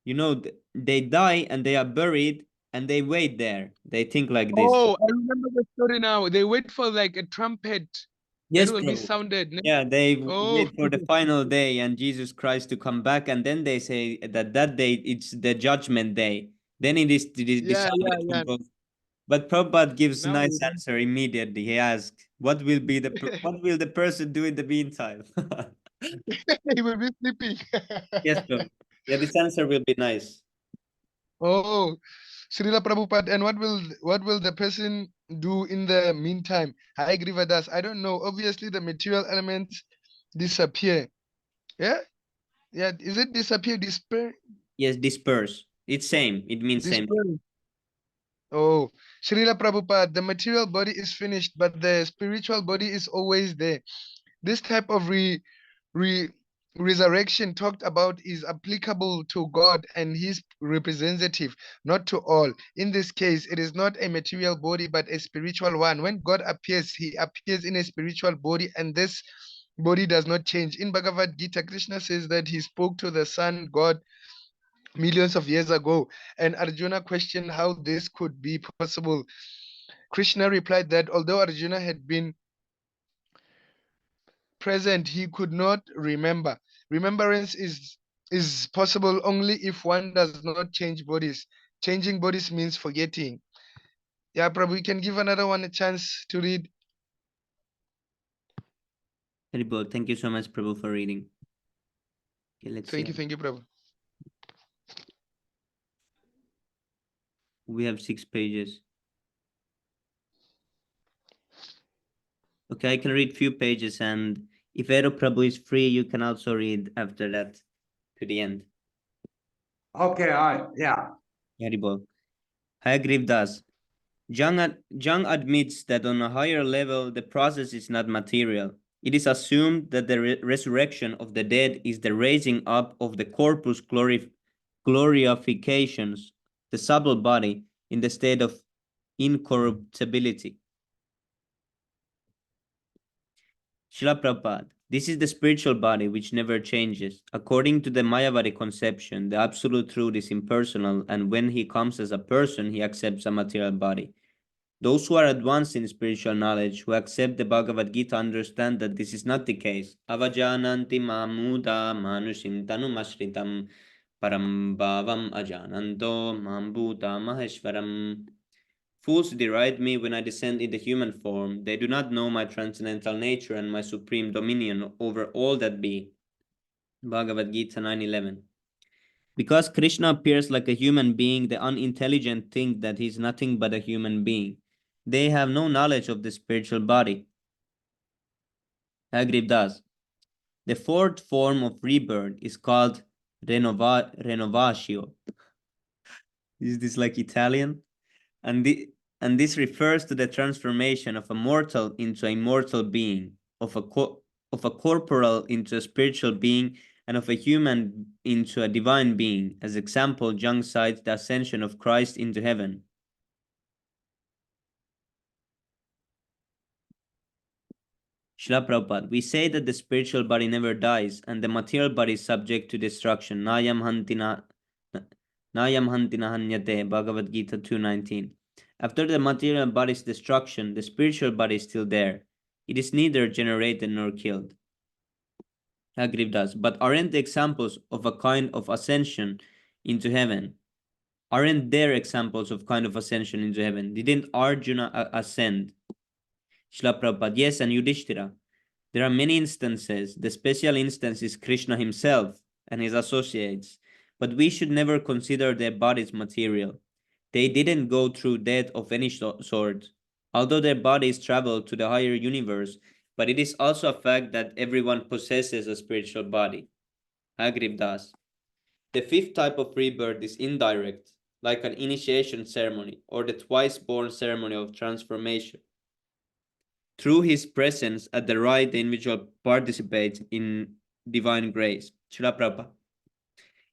A: You know, they die and they are buried and they wait there. They think like this.
C: Oh, I remember the story now. They wait for like a trumpet that
A: Yes,
C: will be
A: bro.
C: sounded.
A: Yeah, they
C: Oh,
A: wait for the final day and Jesus Christ to come back, and then they say that that day it's the judgment day. Then it is
C: yeah,
A: decided who
C: yeah.
A: goes. But Prabhupada gives
C: Now
A: nice answer immediately. He asks, "What will be what will the person do in the meantime?"
C: he will be sleeping.
A: Yes, bro. Yeah, this answer will be nice.
C: Oh, Srila Prabhupada, and what will the person do in the meantime? I agree with us. I don't know. Obviously, the material elements disappear. Yeah, yeah. Is it disappear?
A: Yes, disperse. It's same. It means same.
C: Disperse. Oh, Srila Prabhupada, the material body is finished, but the spiritual body is always there. This type of re, resurrection talked about is applicable to God and his representative, not to all. In this case, it is not a material body, but a spiritual one. When God appears, he appears in a spiritual body, and this body does not change. In Bhagavad Gita, Krishna says that he spoke to the sun God millions of years ago, and Arjuna questioned how this could be possible. Krishna replied that although Arjuna had been present, he could not remember. Remembrance is possible only if one does not change bodies. Changing bodies means forgetting. Yeah, Prabhu, we can give another one a chance to read.
A: Haribol, thank you so much, Prabhu, for reading. Okay, let's see.
C: Thank you, Prabhu.
A: We have 6 pages. Okay, I can read few pages, and if Vero Prabhu is free, you can also read after that to the end.
D: Okay, yeah.
A: Haribol. Hayagriv does. Jung admits that on a higher level, the process is not material. It is assumed that the resurrection of the dead is the raising up of the corpus glorifications, the subtle body, in the state of incorruptibility. Srila Prabhupada, this is the spiritual body which never changes. According to the Mayavadi conception, the absolute truth is impersonal, and when he comes as a person, he accepts a material body. Those who are advanced in spiritual knowledge, who accept the Bhagavad Gita, understand that this is not the case. Avajananti mamuda manushim tanumashritam param bhavam ajananto mambuta maheshwaram. Fools deride me when I descend in the human form. They do not know my transcendental nature and my supreme dominion over all that be. Bhagavad Gita 9:11. Because Krishna appears like a human being, the unintelligent think that he is nothing but a human being. They have no knowledge of the spiritual body. Agriv does. The fourth form of rebirth is called renovatio. Is this like Italian? And, and this refers to the transformation of a mortal into a immortal being, of a corporal into a spiritual being, and of a human into a divine being. As example, Jung cites the ascension of Christ into heaven. Srila Prabhupada, we say that the spiritual body never dies and the material body is subject to destruction. Nayam hantina hanyate, Bhagavad Gita 2:19. After the material body's destruction, the spiritual body is still there. It is neither generated nor killed. Agriv does. But aren't the examples of a kind of ascension into heaven? Aren't there examples of kind of ascension into heaven? Didn't Arjuna ascend? Srila Prabhupada, yes, and Yudhishthira. There are many instances. The special instance is Krishna himself and his associates. But we should never consider their bodies material. They didn't go through death of any sort, although their bodies traveled to the higher universe, but it is also a fact that everyone possesses a spiritual body. Agriv does. The fifth type of rebirth is indirect, like an initiation ceremony or the twice-born ceremony of transformation. Through his presence at the rite, the individual participates in divine grace. Srila Prabhupada.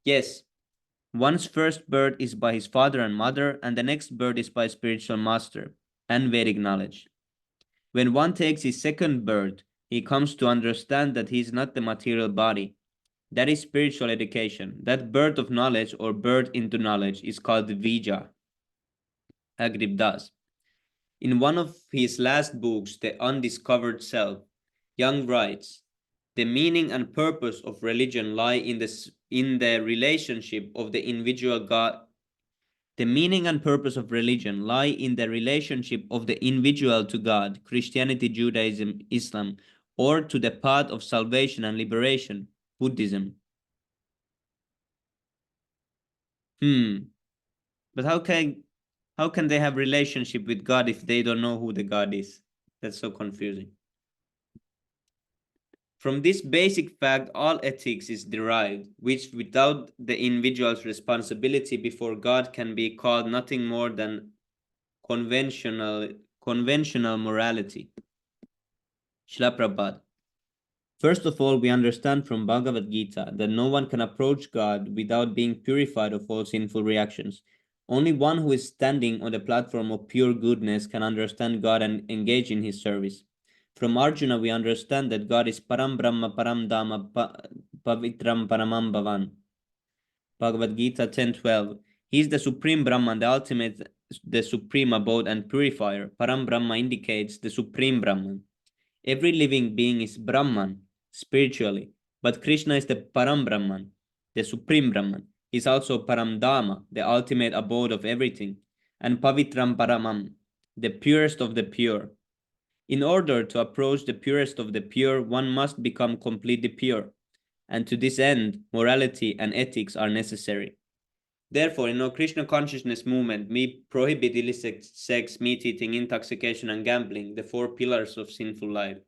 A: Yes, one's first birth is by his father and mother, and the next birth is by spiritual master and Vedic knowledge. When one takes his second birth, he comes to understand that he is not the material body. That is spiritual education. That birth of knowledge or birth into knowledge is called Vija. Agriv Das. In one of his last books, The Undiscovered Self, Young writes, the meaning and purpose of religion lie in the relationship of the individual God. The meaning and purpose of religion lie in the relationship of the individual to God, Christianity, Judaism, Islam, or to the path of salvation and liberation, Buddhism. But how can they have relationship with God if they don't know who the God is? That's so confusing. From this basic fact, all ethics is derived, which without the individual's responsibility before God can be called nothing more than conventional morality. Srila Prabhupada. First of all, we understand from Bhagavad Gita that no one can approach God without being purified of all sinful reactions. Only one who is standing on the platform of pure goodness can understand God and engage in his service. From Arjuna, we understand that God is Param Brahma, Param Dhamma, Pavitram Paramam Bhavan. Bhagavad Gita 10:12. He is the supreme Brahman, the ultimate, the supreme abode and purifier. Param Brahma indicates the supreme Brahman. Every living being is Brahman spiritually, but Krishna is the Param Brahman, the supreme Brahman. He is also Param Dhamma, the ultimate abode of everything, and Pavitram Paramam, the purest of the pure. In order to approach the purest of the pure, one must become completely pure, and to this end, morality and ethics are necessary. Therefore, in our Krishna consciousness movement, we prohibit illicit sex, meat eating, intoxication, and gambling, the four pillars of sinful life.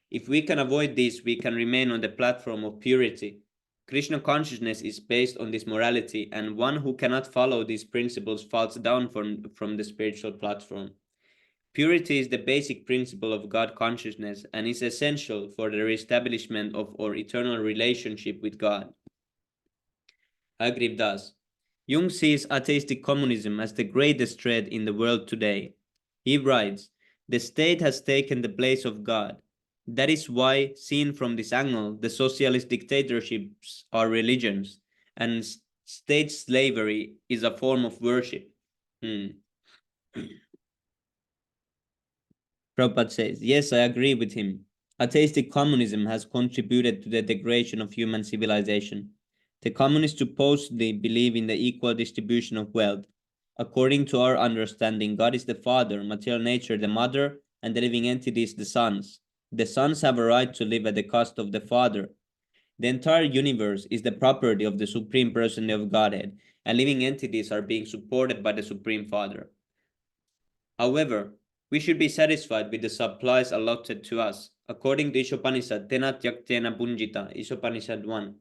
A: If we can avoid this, we can remain on the platform of purity. Krishna consciousness is based on this morality, and one who cannot follow these principles falls down from the spiritual platform. Purity is the basic principle of God consciousness and is essential for the reestablishment of our eternal relationship with God. Agriv Das. Jung sees atheistic communism as the greatest threat in the world today. He writes, the state has taken the place of God. That is why, seen from this angle, the socialist dictatorships are religions, and state slavery is a form of worship. Prabhupada says, yes, I agree with him. Atheistic communism has contributed to the degradation of human civilization. The communists supposedly believe in the equal distribution of wealth. According to our understanding, God is the father, material nature the mother, and the living entities the sons. The sons have a right to live at the cost of the father. The entire universe is the property of the Supreme Person of Godhead, and living entities are being supported by the Supreme Father. However, we should be satisfied with the supplies allotted to us. According to Ishopanishad, Tena Tyaktena Punjita, Ishopanishad 1.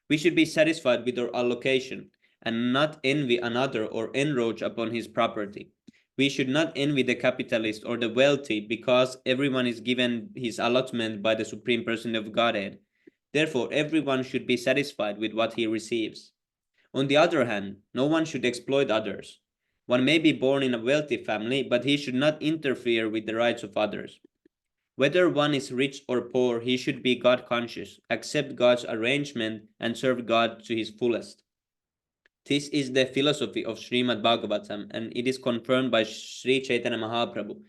A: We should be satisfied with our allocation and not envy another or encroach upon his property. We should not envy the capitalist or the wealthy because everyone is given his allotment by the Supreme Person of Godhead. Therefore, everyone should be satisfied with what he receives. On the other hand, no one should exploit others. One may be born in a wealthy family, but he should not interfere with the rights of others. Whether one is rich or poor, he should be God conscious, accept God's arrangement, and serve God to his fullest. This is the philosophy of Srimad Bhagavatam, and it is confirmed by Sri Chaitanya Mahaprabhu.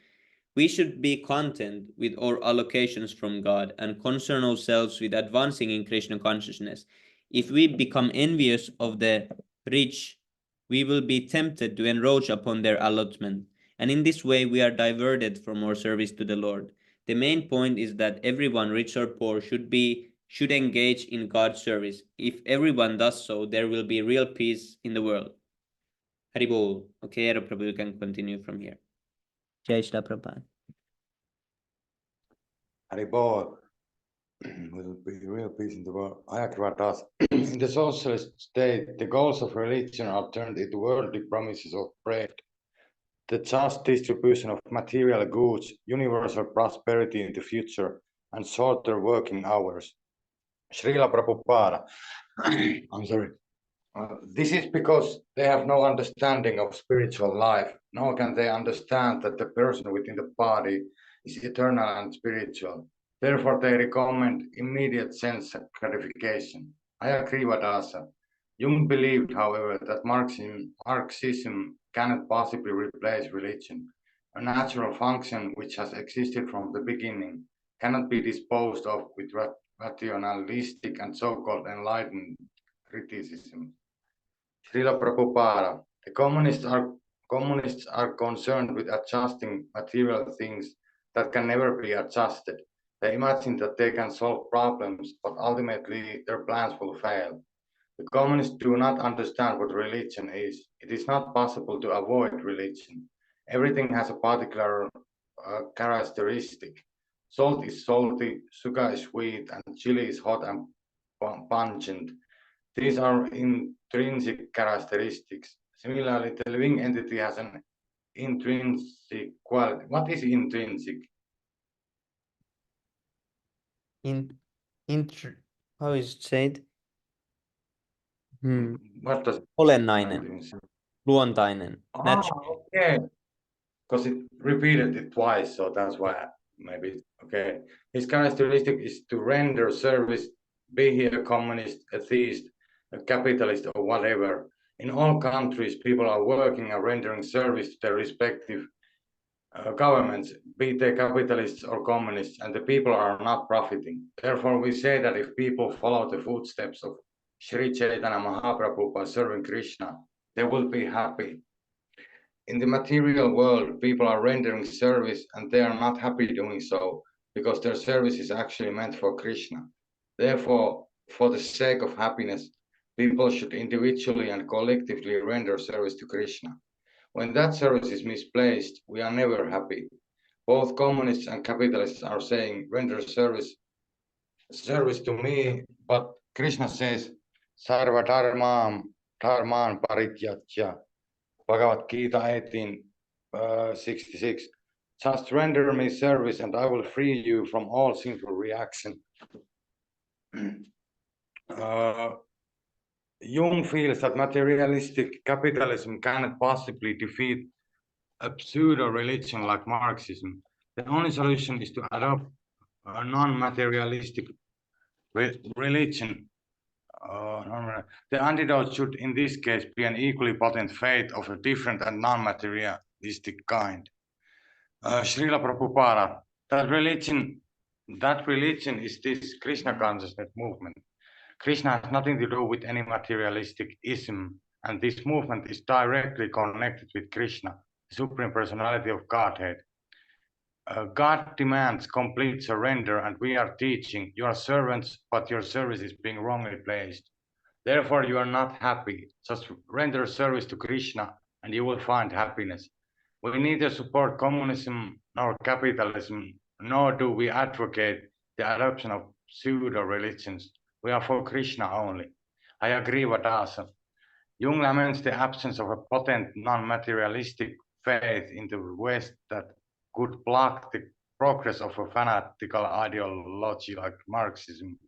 A: We should be content with our allocations from God and concern ourselves with advancing in Krishna consciousness. If we become envious of the rich, we will be tempted to encroach upon their allotment, and in this way we are diverted from our service to the Lord. The main point is that everyone, rich or poor, should engage in God's service. If everyone does so, there will be real peace in the world. Haribol. Okay, Prabhu, you can continue from here. Jai Shri Prabhupada.
D: Haribol. Will be real peace in the world. I agree with us. In the socialist state, the goals of religion are turned into worldly promises of bread, the just distribution of material goods, universal prosperity in the future, and shorter working hours. Srila Prabhupada, I'm sorry. This is because they have no understanding of spiritual life, nor can they understand that the person within the body is eternal and spiritual. Therefore, they recommend immediate sense gratification. I agree with Asa. Jung believed, however, that Marxism cannot possibly replace religion. A natural function which has existed from the beginning cannot be disposed of with rationalistic and so-called enlightened criticism. Srila Prabhupada, the communists are concerned with adjusting material things that can never be adjusted. They imagine that they can solve problems, but ultimately their plans will fail. The communists do not understand what religion is. It is not possible to avoid religion. Everything has a particular characteristic. Salt is salty, sugar is sweet, and chili is hot and pungent. These are intrinsic characteristics. Similarly, the living entity has an intrinsic quality. What is intrinsic?
A: How is it said?
D: What does
A: Olennainen,
D: intrinsic?
A: luontainen, natural.
D: Okay. Because it repeated it twice, so that's why maybe okay. His characteristic is to render service, be he a communist, a theist, a capitalist, or whatever. In all countries, people are working and rendering service to their respective governments, be they capitalists or communists, and the people are not profiting. Therefore, we say that if people follow the footsteps of Sri Chaitanya Mahaprabhu by serving Krishna, they will be happy. In the material world, people are rendering service and they are not happy doing so because their service is actually meant for Krishna. Therefore, for the sake of happiness, people should individually and collectively render service to Krishna. When that service is misplaced, we are never happy. Both communists and capitalists are saying render service to me, but Krishna says sarva dharman parityajya. Bhagavad Gita 18:66. Just render me service and I will free you from all sinful reaction. Jung feels that materialistic capitalism cannot possibly defeat a pseudo-religion like Marxism. The only solution is to adopt a non-materialistic religion. The antidote should in this case be an equally potent faith of a different and non-materialistic kind. Srila Prabhupada, that religion is this Krishna consciousness movement. Krishna has nothing to do with any materialistic ism, and this movement is directly connected with Krishna, the Supreme Personality of Godhead. God demands complete surrender, and we are teaching you are servants, but your service is being wrongly placed. Therefore, you are not happy. Just render service to Krishna, and you will find happiness. We neither support communism nor capitalism, nor do we advocate the adoption of pseudo religions. We are for Krishna only. I agree with Asa. Jung laments the absence of a potent non-materialistic faith in the West that could block the progress of a fanatical ideology like Marxism.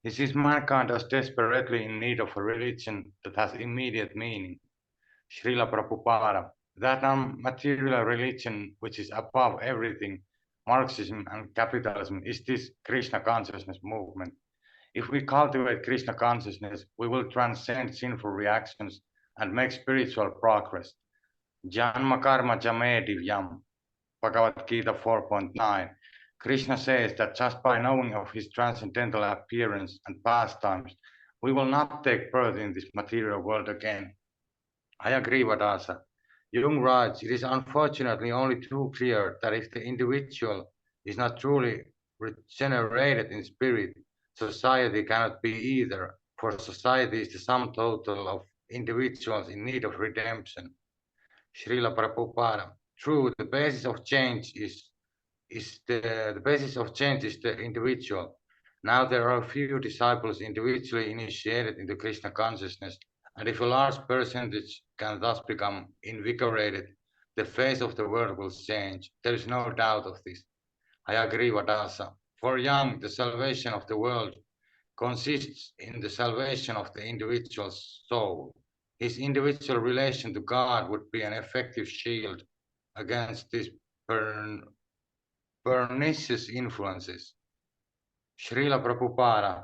D: He sees mankind as desperately in need of a religion that has immediate meaning. Srila Prabhupada, that non-material religion which is above everything, Marxism and capitalism, is this Krishna consciousness movement. If we cultivate Krishna consciousness, we will transcend sinful reactions and make spiritual progress. Janma karma jame divyam, Bhagavad Gita 4.9. Krishna says that just by knowing of his transcendental appearance and pastimes, we will not take birth in this material world again. I agree with Asa. Jung writes, it is unfortunately only too clear that if the individual is not truly regenerated in spirit, society cannot be either, for society is the sum total of individuals in need of redemption. Srila Prabhupada. True, the basis of change is the individual. Now there are few disciples individually initiated into Krishna consciousness, and if a large percentage can thus become invigorated, the face of the world will change. There is no doubt of this. I agree with Asa. For Young, the salvation of the world consists in the salvation of the individual's soul. His individual relation to God would be an effective shield against these pernicious influences. Srila Prabhupada.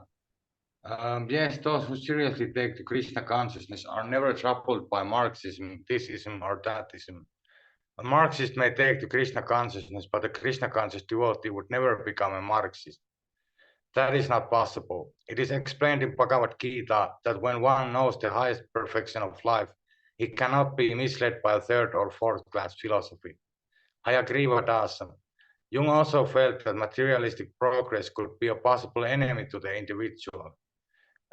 D: Yes, those who seriously take to Krishna consciousness are never troubled by Marxism, thisism, or thatism. A Marxist may take to Krishna consciousness, but a Krishna conscious devotee would never become a Marxist. That is not possible. It is explained in Bhagavad Gita that when one knows the highest perfection of life, he cannot be misled by third or fourth class philosophy. I agree with Asa. Jung also felt that materialistic progress could be a possible enemy to the individual.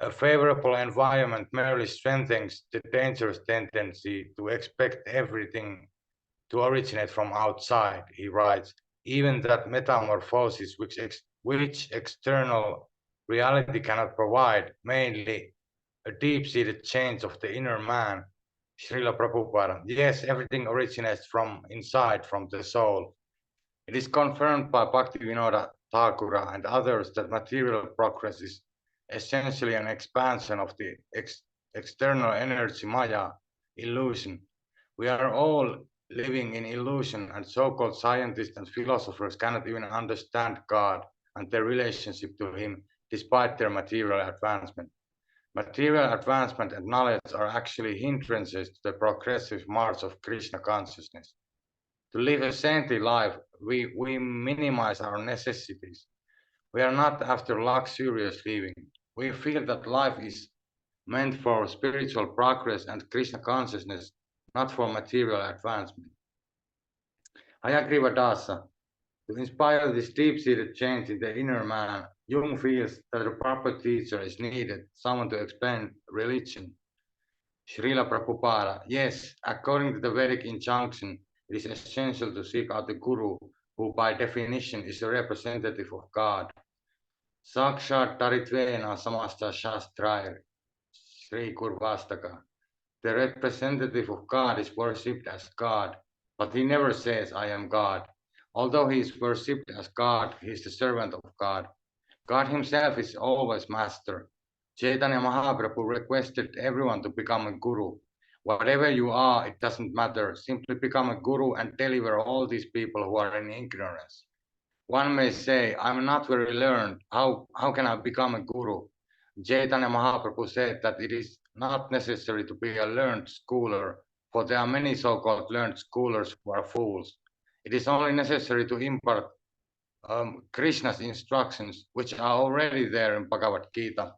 D: A favorable environment merely strengthens the dangerous tendency to expect everything to originate from outside, he writes, even that metamorphosis which external reality cannot provide, mainly a deep-seated change of the inner man. Srila Prabhupada. Yes, everything originates from inside, from the soul. It is confirmed by Bhaktivinoda Thakura and others that material progress is essentially an expansion of the external energy Maya, illusion. We are all living in illusion, and so-called scientists and philosophers cannot even understand God and their relationship to Him despite their material advancement. Material advancement and knowledge are actually hindrances to the progressive march of Krishna consciousness. To live a saintly life, we minimize our necessities. We are not after luxurious living. We feel that life is meant for spiritual progress and Krishna consciousness, not for material advancement. I agree with Asa. To inspire this deep-seated change in the inner man, Jung feels that a proper teacher is needed, someone to explain religion. Srila Prabhupada. Yes, according to the Vedic injunction, it is essential to seek out the Guru, who by definition is a representative of God. Sakshat Taritvena Samasta Shastrair, Sri Kurvastaka. The representative of God is worshipped as God, but he never says, I am God. Although he is worshipped as God, he is the servant of God. God himself is always master. Chaitanya Mahaprabhu requested everyone to become a guru. Whatever you are, it doesn't matter. Simply become a guru and deliver all these people who are in ignorance. One may say, I'm not very learned. How can I become a guru? Chaitanya Mahaprabhu said that it is not necessary to be a learned scholar, for there are many so-called learned scholars who are fools. It is only necessary to impart Krishna's instructions, which are already there in Bhagavad Gita.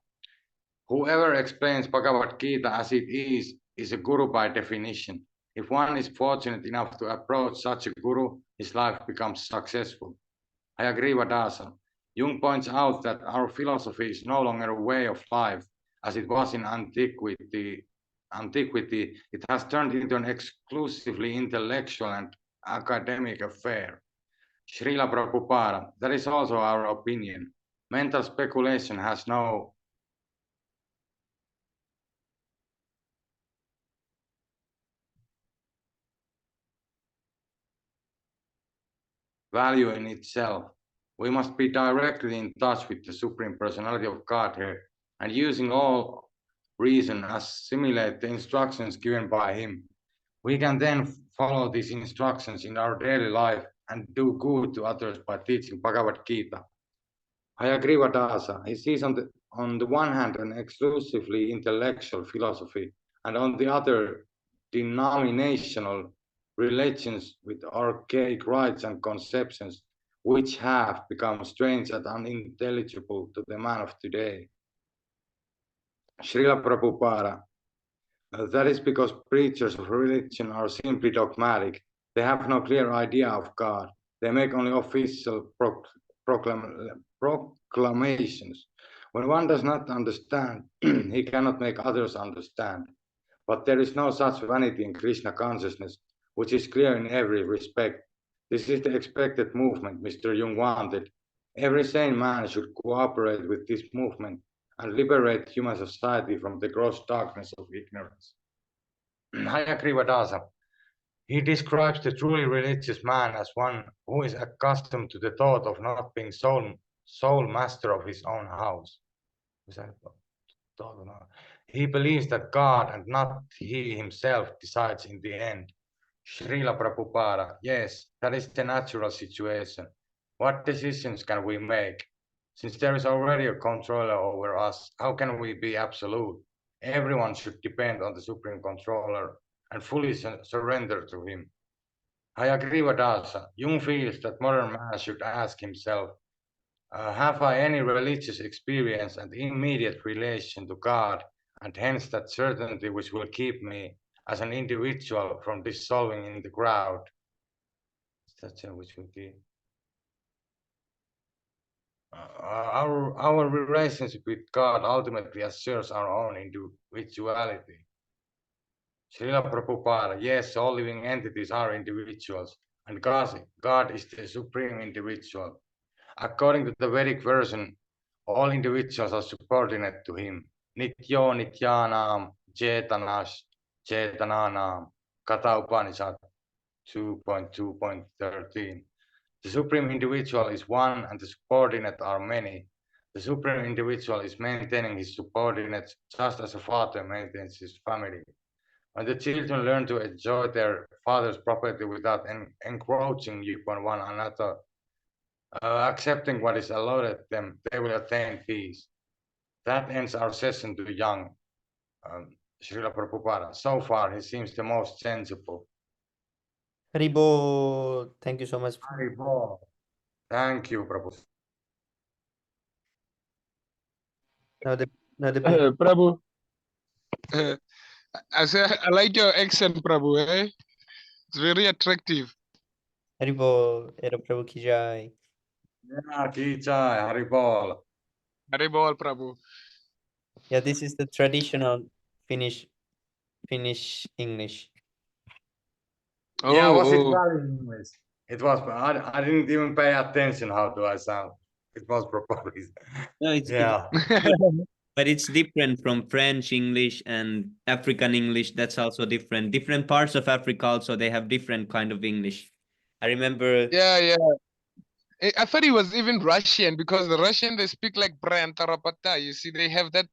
D: Whoever explains Bhagavad Gita as it is a guru by definition. If one is fortunate enough to approach such a guru, his life becomes successful. I agree with Asa. Jung points out that our philosophy is no longer a way of life as it was in antiquity. It has turned into an exclusively intellectual and academic affair. Srila Prabhupada, that is also our opinion. Mental speculation has no value in itself. We must be directly in touch with the Supreme Personality of Godhead and using all reason assimilate the instructions given by Him. We can then follow these instructions in our daily life and do good to others by teaching Bhagavad Gita. I agree with Asa. He sees on the one hand an exclusively intellectual philosophy and on the other denominational religions with archaic rites and conceptions which have become strange and unintelligible to the man of today. Srila Prabhupada, that is because preachers of religion are simply dogmatic. They have no clear idea of God. They make only official proclamations. When one does not understand, he cannot make others understand. But there is no such vanity in Krishna consciousness, which is clear in every respect. This is the expected movement Mr. Jung wanted. Every sane man should cooperate with this movement and liberate human society from the gross darkness of ignorance. I agree with Asa. He describes the truly religious man as one who is accustomed to the thought of not being sole master of his own house. He believes that God and not he himself decides in the end. Srila Prabhupada, yes, that is the natural situation. What decisions can we make? Since there is already a controller over us, how can we be absolute? Everyone should depend on the Supreme Controller and fully surrender to him. I agree with Asa. Jung feels that modern man should ask himself, have I any religious experience and immediate relation to God, and hence that certainty which will keep me as an individual from dissolving in the crowd? That's which will be our relationship with God ultimately assures our own individuality. Srila Prabhupada, yes, all living entities are individuals, and God is the supreme individual. According to the Vedic version, all individuals are subordinate to him. Nityo Nityanam Chetanash Chetananam Katha Upanishad 2.2.13. The supreme individual is one and the subordinate are many. The supreme individual is maintaining his subordinates just as a father maintains his family. When the children learn to enjoy their father's property without encroaching upon one another, accepting what is allotted them, they will attain peace. That ends our session to Young, Srila Prabhupada. So far, he seems the most sensible.
A: Haribo, thank you so much.
D: Haribo. Thank you, Prabhu.
A: Now the
E: Prabhu,
C: I say I like your accent, Prabhu. Eh? It's very attractive.
A: Haribo, Ero Prabhu ki jai.
D: Yeah, ki jai, Haribol.
C: Haribol, Prabhu.
A: Yeah, this is the traditional Finnish English.
D: Yeah, was it
C: Oh,
D: well in English? It was. I didn't even pay attention. How do I sound? It was probably.
A: No,
D: Yeah.
A: but it's different from French English and African English. That's also different. Different parts of Africa also they have different kind of English. I remember.
C: yeah. I thought he was even Russian because the Russian they speak like Bran Tarapata. You see, they have that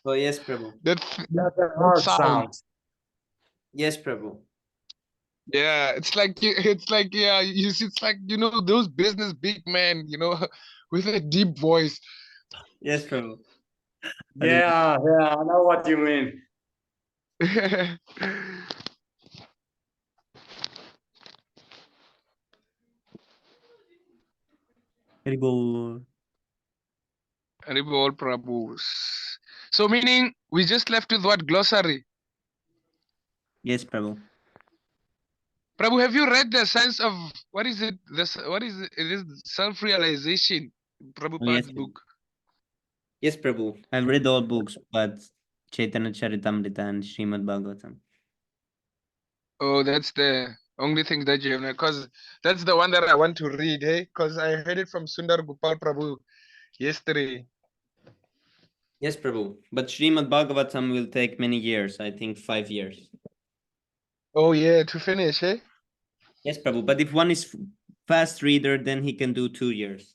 A: Oh yes, Prabhu.
C: that
D: That's a
C: that
D: hard
C: sound.
D: sound.
A: Yes, Prabhu.
C: Yeah, it's like yeah, you see, it's like those business big men, with a deep voice.
A: Yes, Prabhu.
D: Yeah, I know what you mean.
A: Haribol.
C: Haribol Prabhus. So meaning we just left with what glossary?
A: Yes, Prabhu.
C: Prabhu, have you read the science of what is it? What is it? It is self-realization. Prabhupada's
A: Yes,
C: book.
A: yes, Prabhu. I've read all books, but Chaitanya Charitamrita and Srimad Bhagavatam.
C: Oh, that's the only thing that you have, because that's the one that I want to read, hey? Because I heard it from Sundar Gopal Prabhu yesterday.
A: Yes, Prabhu. But Srimad Bhagavatam will take many years. I think 5 years.
C: Oh yeah, to finish, eh?
A: Yes, Prabhu. But if one is fast reader, then he can do 2 years.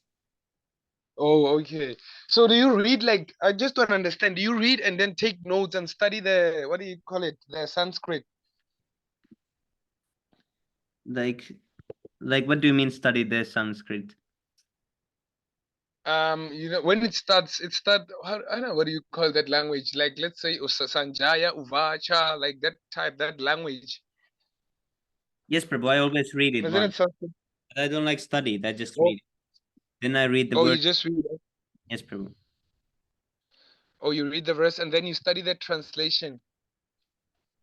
C: Oh, okay. So do you read, like, I just don't understand. Do you read and then take notes and study the, what do you call it? The Sanskrit?
A: Like, what do you mean study the Sanskrit?
C: When it starts, I don't know, what do you call that language? Like, let's say Sanjaya, Uvacha, like that type, that language.
A: Yes, Prabhu. I always read it
C: Isn't it
A: once.
C: something?
A: But I don't like study it. I just
C: Oh,
A: read it. Then I read the
C: oh,
A: word.
C: you just read it.
A: Yes, Prabhu.
C: Oh, you read the verse and then you study the translation.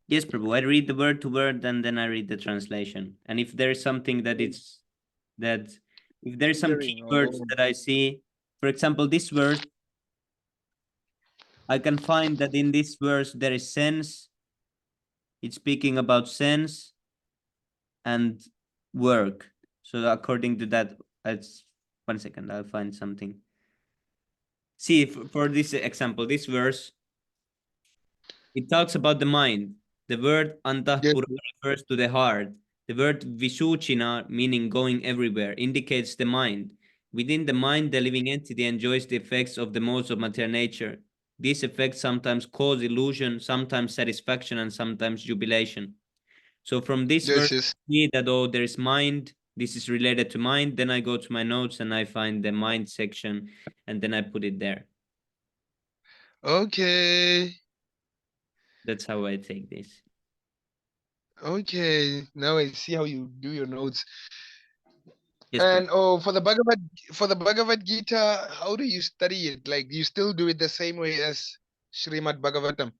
A: Yes, Prabhu. I read the word to word and then I read the translation. And if there is something that if there is some keywords
C: Oh,
A: that I see, for example, this verse, I can find that in this verse there is sense. It's speaking about sense and work. So according to that, it's 1 second. I'll find something. See, for this example, this verse, it talks about the mind. The word
C: yes.
A: antahpura refers to the heart. The word vishuchina, meaning going everywhere, indicates the mind. Within the mind, the living entity enjoys the effects of the modes of material nature. These effects sometimes cause illusion, sometimes satisfaction, and sometimes jubilation. So from this verse,
C: Yes, yes.
A: I see that, oh, there is mind. This is related to mind. Then I go to my notes and I find the mind section, and then I put it there.
C: Okay.
A: That's how I take this.
C: Okay. Now I see how you do your notes.
A: Yes, Prabhu.
C: And for the Bhagavad Gita, how do you study it? Like, you still do it the same way as Srimad Bhagavatam?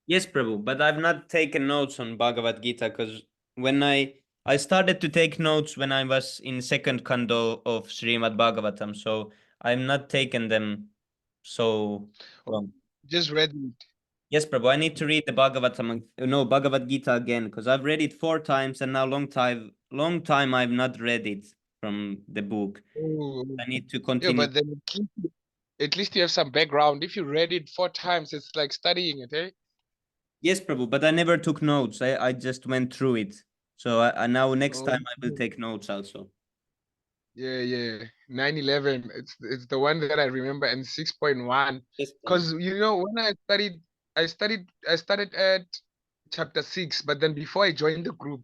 A: Yes, Prabhu, but I've not taken notes on Bhagavad Gita because when I started to take notes when I was in second kando of Srimad Bhagavatam, so I've not taken them so long.
C: Just read it.
A: Yes, Prabhu, I need to read the Bhagavatam, no, Bhagavad Gita again because I've read it 4 times and now long time I've not read it from the book.
C: Oh,
A: I need to
C: yeah,
A: continue.
C: but then at least you have some background. If you read it 4 times, it's like studying it, eh?
A: Yes, Prabhu, but I never took notes. I just went through it. So I now next
C: Oh,
A: time I will take notes also.
C: yeah, yeah. 9/11. It's the one that I remember, and 6.1.
A: Yes, Prabhu.
C: Because when I started at chapter 6, but then before I joined the group,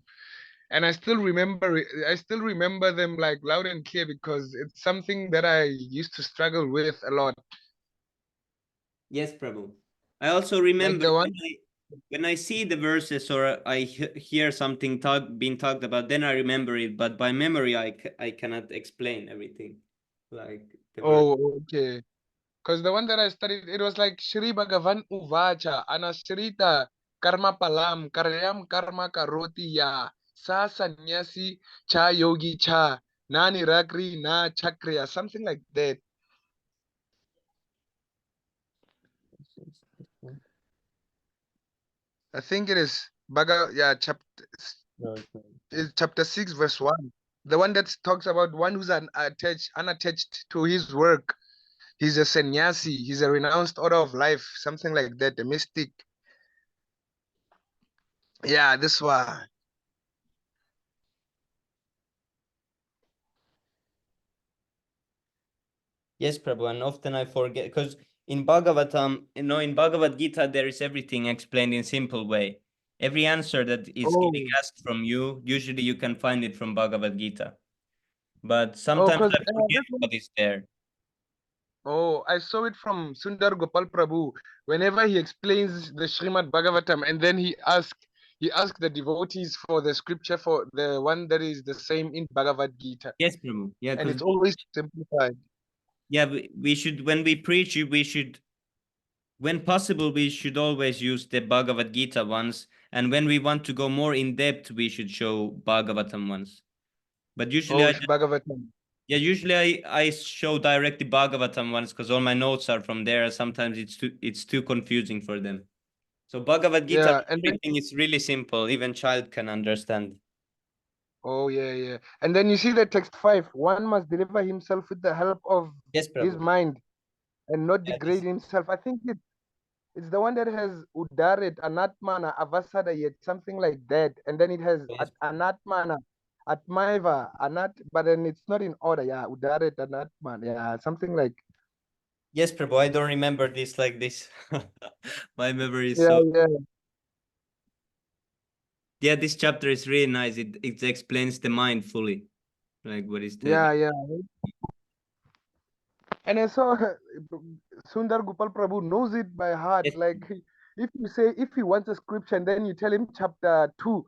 C: and I still remember them like loud and clear because it's something that I used to struggle with a lot.
A: Yes, Prabhu. I also
C: Like
A: remember
C: the one.
A: when I see the verses or I hear something being talked about, then I remember it. But by memory, I cannot explain everything, like the verse.
C: Oh, okay. Because the one that I studied, it was like Shri Bhagavan Uvacha, Anasrita, Karma Palam, Karyam Karma Karoti Ya, Sa Sanyasi Cha Yogi Cha, Na Nirakri Na Chakriya, something like that. I think it is chapter 6, verse 1. The one that talks about one who's unattached to his work. He's a sannyasi, he's a renounced order of life, something like that, a mystic. Yeah, this one.
A: Yes, Prabhu, and often I forget because in Bhagavatam, in Bhagavad Gita, there is everything explained in simple way. Every answer that is getting
C: Oh,
A: asked from you, usually you can find it from Bhagavad Gita. But
C: oh,
A: sometimes
C: because
A: I forget what is there.
C: I saw it from Sundar Gopal Prabhu. Whenever he explains the Srimad Bhagavatam, and then he asked the devotees for the scripture for the one that is the same in Bhagavad Gita,
A: Yes, Prabhu. Yeah,
C: and
A: because
C: it's always simplified.
A: yeah, we should, when we preach, we should, when possible, we should always use the Bhagavad Gita ones, and when we want to go more in depth, we should show Bhagavatam ones. But usually,
C: Oh, it's Bhagavatam.
A: yeah, usually I show directly Bhagavatam ones because all my notes are from there. Sometimes it's too confusing for them. So Bhagavad Gita,
C: Yeah, and then
A: everything is really simple. Even child can understand.
C: oh yeah. And then you see the text 5. One must deliver himself with the help of
A: Yes,
C: his
A: Prabhu.
C: mind and not
A: Yeah,
C: degrade himself. I think it's the one that has udarit, anatmana, avasada yet, something like that. And then it has
A: yes,
C: anatmana, atmaiva, but then it's not in order. Yeah, udarit, anatmana. Yeah, something like.
A: yes, Prabhu. I don't remember this like this. My memory is
C: Yeah,
A: so.
C: yeah.
A: Yeah, this chapter is really nice. It explains the mind fully, like what is the.
C: Yeah. And I saw Sundar Gopal Prabhu knows it by heart.
A: Yes,
C: Like if he wants a scripture and then you tell him chapter 2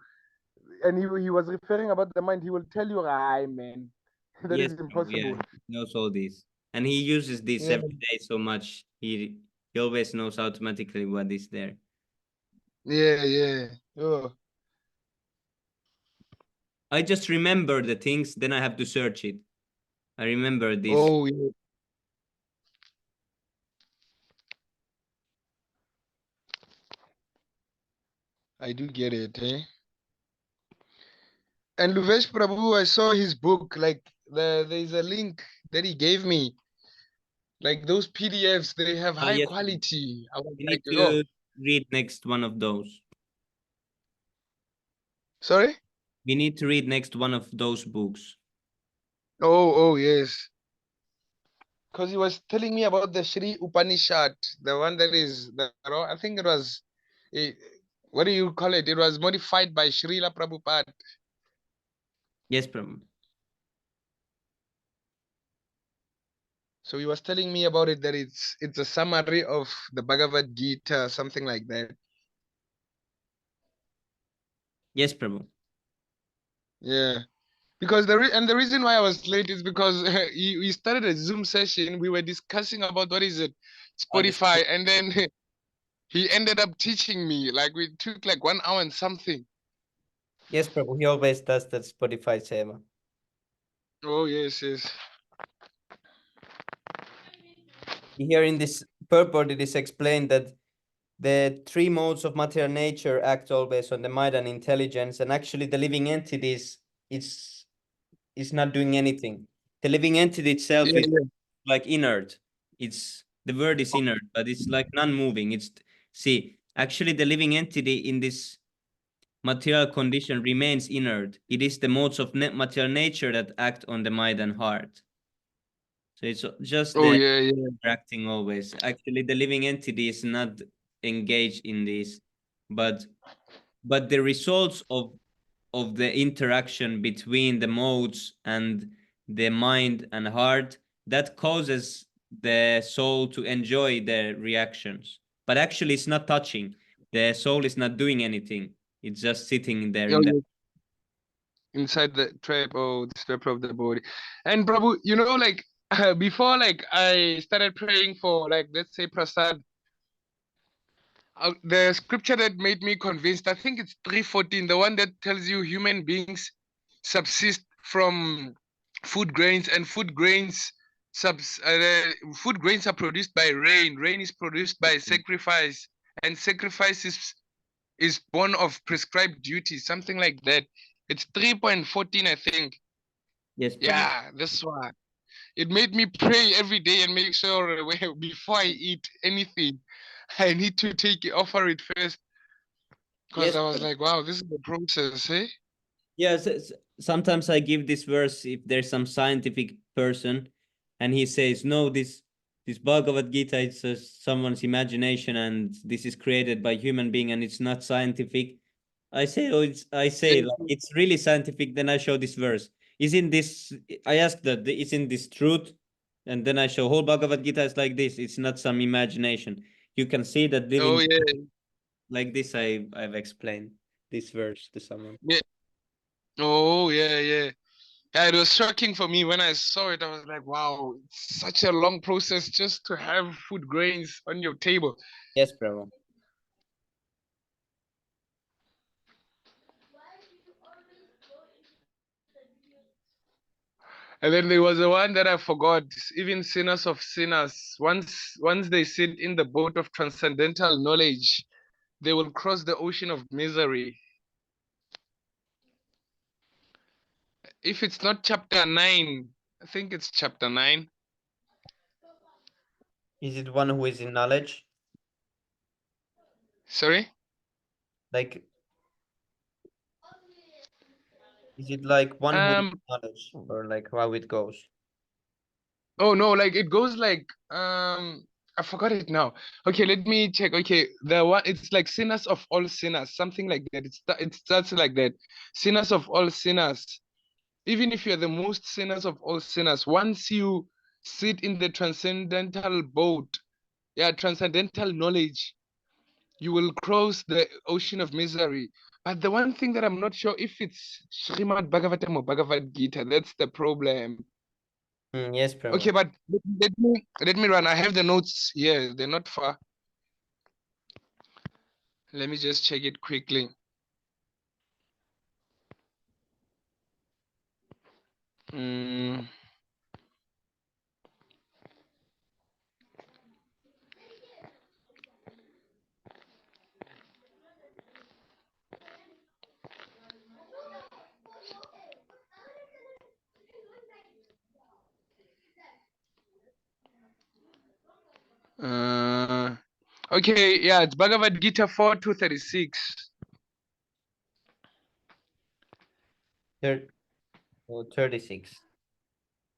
C: and he was referring about the mind, he will tell you, "I man, that
A: yes,
C: is
A: Prabhu. Yeah,
C: impossible."
A: he knows all this, and he uses this
C: Yeah,
A: every day so much. He always knows automatically what is there.
C: yeah. Oh,
A: I just remember the things, then I have to search it. I remember this.
C: oh yeah. I do get it, eh? And Luvesh Prabhu, I saw his book. Like there's a link that he gave me. Like those PDFs, they have
A: Oh
C: high
A: yes, Prabhu.
C: quality. I was
A: We
C: like,
A: need
C: oh,
A: to read next one of those.
C: sorry.
A: We need to read next one of those books.
C: Oh yes. Because he was telling me about the Shri Upanishad, the one that is I think it was, eh, what do you call it? It was modified by Srila Prabhupada.
A: Yes, Prabhu.
C: So he was telling me about it that it's a summary of the Bhagavad Gita, something like that.
A: Yes, Prabhu.
C: Yeah. Because the reason why I was late is because we started a Zoom session. We were discussing about what is it,
A: Oh, this.
C: Spotify, and then he ended up teaching me. Like we took like 1 hour and something.
A: Yes, Prabhu. He always does that Spotify seva.
C: Oh yes.
A: Here in this purport, it is explained that the three modes of material nature act always on the mind and intelligence, and actually the living entities is not doing anything. The living entity itself is
C: Yeah.
A: like inert. It's the word is inert, but it's like non-moving. It's see, actually the living entity in this material condition remains inert. It is the modes of material nature that act on the mind and heart. So it's just
C: Oh
A: the
C: yeah.
A: interacting always. Actually, the living entity is not engaged in this, but the results of the interaction between the modes and the mind and heart, that causes the soul to enjoy the reactions. But actually, it's not touching. The soul is not doing anything. It's just sitting there
C: Oh,
A: in the.
C: yeah. Inside the trap, oh, the trap of the body. And Prabhu, you know, like before, like I started praying for, like, let's say prasad. The scripture that made me convinced, I think it's 3:14, the one that tells you human beings subsist from food grains, and food grains are produced by rain. Rain is produced by sacrifice, and sacrifice is born of prescribed duty, something like that. It's 3.14, I think.
A: Yes, Prabhu.
C: Yeah, that's why. It made me pray every day and make sure before I eat anything, I need to offer it first. Because
A: Yes,
C: I was
A: Prabhu.
C: like, wow, this is the process, eh?
A: Yes, sometimes I give this verse if there's some scientific person and he says, no, this Bhagavad Gita is someone's imagination and this is created by human being and it's not scientific. I say like
C: Yeah.
A: it's really scientific, then I show this verse. Isn't this I ask that isn't this truth? And then I show whole Bhagavad Gita is like this. It's not some imagination. You can see that
C: Oh,
A: living
C: yeah.
A: like this I've explained. this verse to someone.
C: Yeah. Oh, yeah, yeah. Yeah, it was shocking for me when I saw it. I was like, wow, it's such a long process just to have food grains on your table.
A: Yes, bro.
C: And then there was the one that I forgot, even sinners of sinners. Once they sit in the boat of transcendental knowledge, they will cross the ocean of misery. If it's not chapter 9, I think it's chapter 9.
A: Is it one who is in knowledge?
C: Sorry?
A: Like, is it like one who is in
C: Um
A: knowledge, or like how it goes?
C: oh no, like it goes like I forgot it now. Okay, let me check. Okay, the one, it's like sinners of all sinners, something like that. It starts like that. Sinners of all sinners. Even if you're the most sinners of all sinners, once you sit in the transcendental boat, yeah, transcendental knowledge, you will cross the ocean of misery. But the one thing that I'm not sure if it's Srimad Bhagavatam or Bhagavad Gita, that's the problem.
A: Yes, bro.
C: Okay, but let me run. I have the notes here. They're not far. Let me just check it quickly. Mm. Okay, yeah, it's Bhagavad Gita 4 to 36.
A: 36.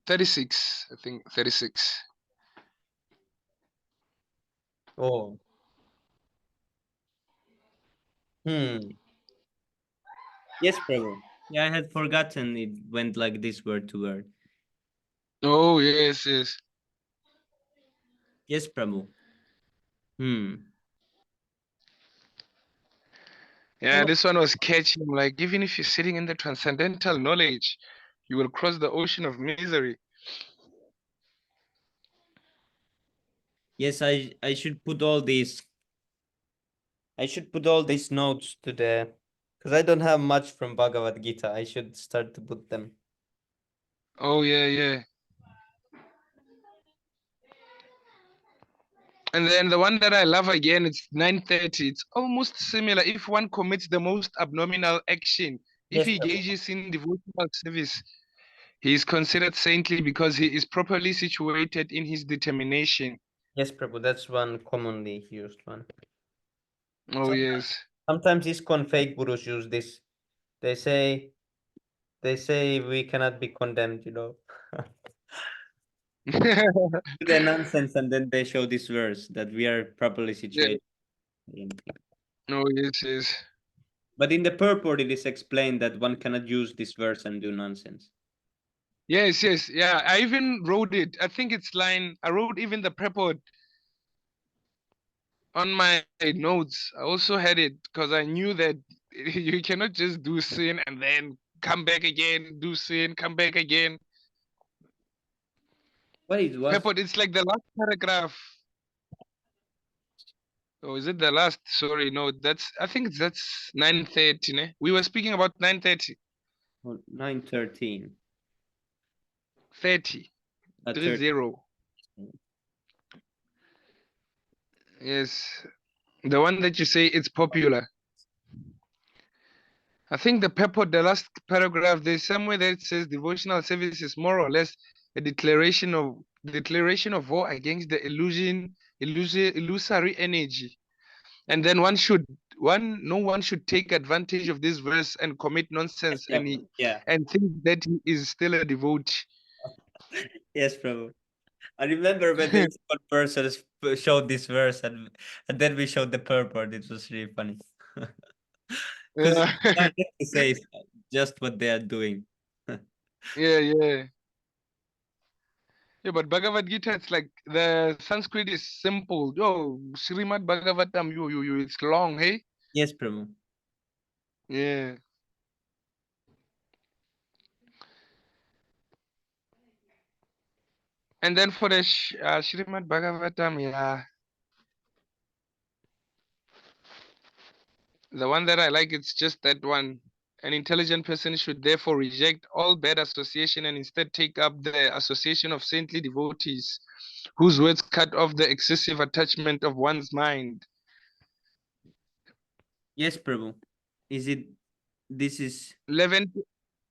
C: 36, I think 36.
A: Oh. Yes, bro. Yeah, I had forgotten it went like this word to word.
C: Oh, yes, yes.
A: Yes, Prabhu.
C: Yeah,
A: Oh,
C: this one was catching. Like, even if you're sitting in the transcendental knowledge, you will cross the ocean of misery.
A: yes, I should put all these. I should put all these notes to the, because I don't have much from Bhagavad Gita. I should start to put them.
C: Oh, yeah, yeah. And then the one that I love again, it's 930. It's almost similar. If one commits the most abnormal action, if
A: Yes,
C: he
A: Prabhu.
C: engages in devotional service, he is considered saintly because he is properly situated in his determination.
A: Yes, Prabhu. That's one commonly used one.
C: Oh, yes.
A: Sometimes ISKCON fake gurus use this. They say we cannot be condemned, the nonsense, and then they show this verse that we are properly
C: Yeah.
A: situated.
C: Oh, yes, yes.
A: But in the purport, it is explained that one cannot use this verse and do nonsense.
C: Yes, yes, yeah. I even wrote it. I think it's I wrote even the purport on my notes. I also had it because I knew that you cannot just do sin and then come back again, do sin, come back again.
A: What it was?
C: Purport, it's like the last paragraph. Oh, is it the last? Sorry, no, I think that's 930. Ne? We were speaking about 930.
A: 913.
C: 30. 30. Yes. The one that you say it's popular. I think the purport, the last paragraph, there's somewhere that it says devotional service is more or less a declaration of war against the illusory energy. And then no one should take advantage of this verse and commit nonsense
A: Yeah,
C: and think that he is still a devotee.
A: yes, Prabhu. I remember when the one person showed this verse, and then we showed the purport. It was really funny. Because
C: Yeah.
A: it says just what they are doing.
C: Yeah, yeah. Yeah, but Bhagavad Gita, it's like the Sanskrit is simple. Yo, Srimad Bhagavatam, it's long, hey?
A: Yes, Prabhu.
C: Yeah. And then for the Srimad Bhagavatam, yeah, the one that I like, it's just that one. An intelligent person should therefore reject all bad association and instead take up the association of saintly devotees, whose words cut off the excessive attachment of one's mind.
A: Yes, Prabhu. Is it? This is
C: 11,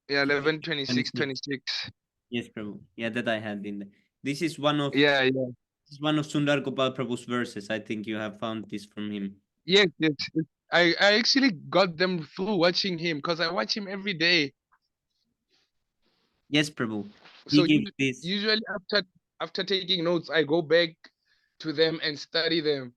C: yeah, 11,
A: 26.
C: 26, 26.
A: Yes, Prabhu. Yeah, that I had in there. This is one of
C: Yeah,
A: Sundar Gopal Prabhu's verses. I think you have found this from him.
C: yes, yes. I actually got them through watching him because I watch him every day.
A: Yes, Prabhu. He
C: So
A: gives this.
C: usually after taking notes, I go back to them and study them.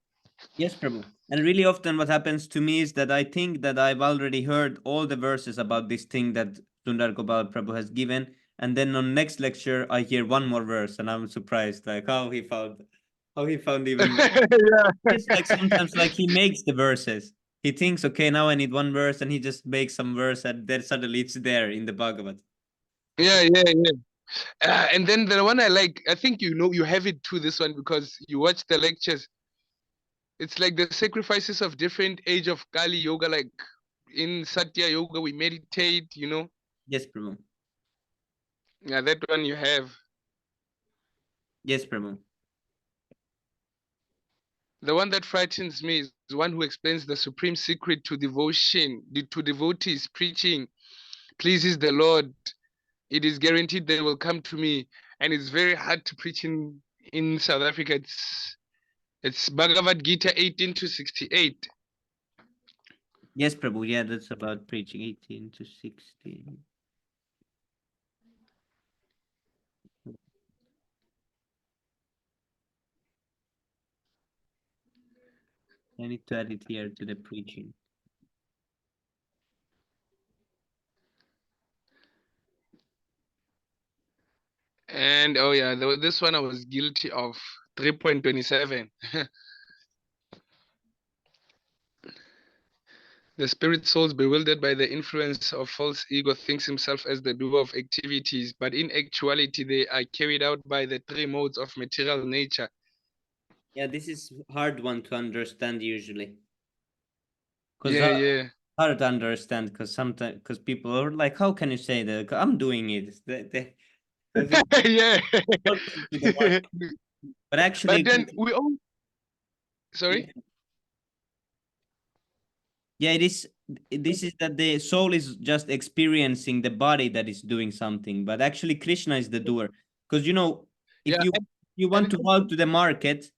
A: Yes, Prabhu. And really often what happens to me is that I think that I've already heard all the verses about this thing that Sundar Gopal Prabhu has given. And then on next lecture, I hear one more verse and I'm surprised, like how he found even more.
C: Yeah.
A: It's like sometimes like he makes the verses. He thinks, okay, now I need one verse, and he just makes some verse and then suddenly it's there in the Bhagavad.
C: Yeah, yeah, yeah. And then the one I like, I think you have it too, this one, because you watch the lectures. It's like the sacrifices of different age of Kali Yoga, like in Satya Yoga, we meditate,
A: Yes, Prabhu.
C: Yeah, that one you have.
A: Yes, Prabhu.
C: The one that frightens me is the one who explains the supreme secret to devotion, to devotees preaching, pleases the Lord. It is guaranteed they will come to me. And it's very hard to preach in South Africa. It's Bhagavad Gita 18 to 68.
A: Yes, Prabhu. Yeah, that's about preaching 18 to 16. I need to add it here to the preaching.
C: And oh yeah, this one I was guilty of 3.27. The spirit souls bewildered by the influence of false ego thinks himself as the doer of activities, but in actuality they are carried out by the three modes of material nature.
A: Yeah, this is hard one to understand usually.
C: Yeah.
A: Hard to understand because sometimes people are like, how can you say that? 'Cause I'm doing it.
C: Yeah.
A: But actually,
C: But then we all sorry?
A: yeah, it is. This is that the soul is just experiencing the body that is doing something, but actually Krishna is the doer. Because if
C: Yeah,
A: you want to walk to the market,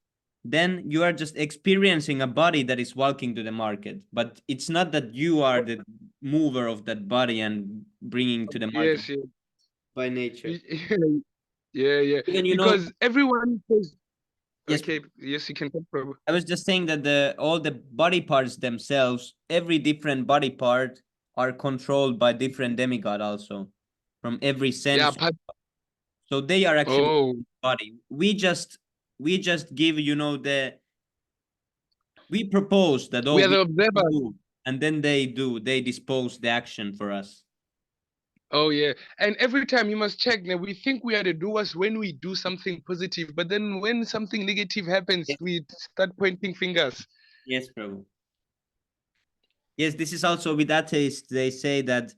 A: then you are just experiencing a body that is walking to the market. But it's not that you are the mover of that body and bringing to the market
C: yes.
A: by nature.
C: Yeah.
A: Even
C: Because everyone says,
A: yes,
C: okay, yes, you can talk, Prabhu.
A: I was just saying that all the body parts themselves, every different body part are controlled by different demigod also from every
C: Yeah,
A: sense.
C: but
A: So they are actually
C: oh,
A: body. We just give we propose that
C: we are
A: we
C: the observers.
A: do, and then they dispose the action for us.
C: Oh yeah, and every time you must check. Now we think we are the doers when we do something positive, but then when something negative happens,
A: Yes,
C: we start pointing fingers.
A: yes, Prabhu. Yes, this is also with atheists. They say that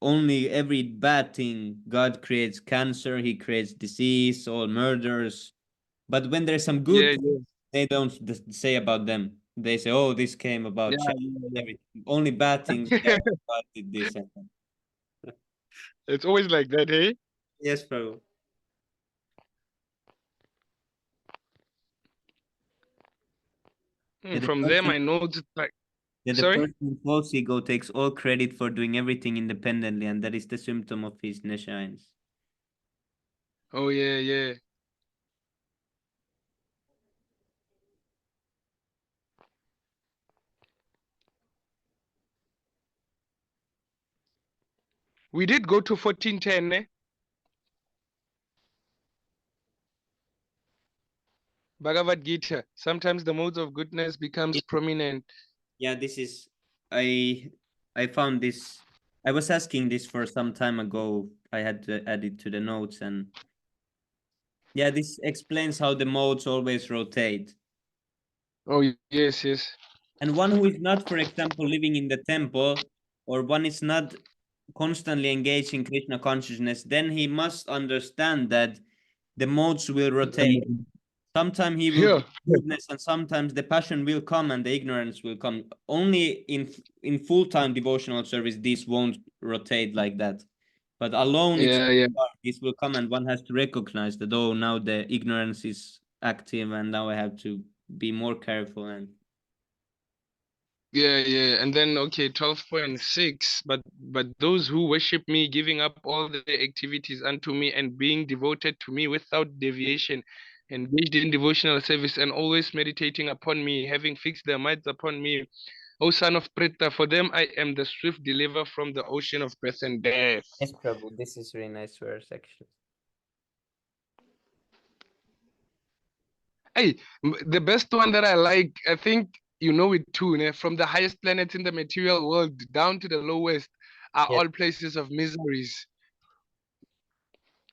A: only every bad thing God creates cancer, He creates disease, all murders. But when there's some good
C: Yeah,
A: things, they don't say about them. They say, "Oh, this came about
C: yeah,
A: chance and everything." Only bad things. Yeah,
C: yeah.
A: God did this. And that.
C: It's always like that, hey?
A: Yes, Prabhu. Yeah, the
C: From there,
A: person,
C: my notes it's like,
A: yeah, the
C: sorry.
A: person with false ego takes all credit for doing everything independently, and that is the symptom of his nescience.
C: Oh yeah. We did go to 1410, eh? Bhagavad Gita. Sometimes the modes of goodness becomes prominent.
A: Yeah, this is I found this. I was asking this for some time ago. I had to add it to the notes, and yeah, this explains how the modes always rotate.
C: Oh, yes, yes.
A: And one who is not, for example, living in the temple, or one is not constantly engaged in Krishna consciousness, then he must understand that the modes will rotate. Sometimes he will
C: Yeah.
A: be goodness, and sometimes the passion will come and the ignorance will come. Only in full-time devotional service, this won't rotate like that. But alone, it's
C: Yeah, yeah.
A: this will come, and one has to recognize that, oh, now the ignorance is active, and now I have to be more careful. And
C: Yeah, yeah. And then okay, 12.6. But those who worship me, giving up all the activities unto me and being devoted to me without deviation, engaged in devotional service and always meditating upon me, having fixed their minds upon me, O son of Preta, for them I am the swift deliverer from the ocean of birth and death.
A: yes, Prabhu, this is really nice verse actually.
C: Hey, the best one that I like, I think you know it too, ne? From the highest planets in the material world down to the lowest are
A: Yes.
C: all places of miseries,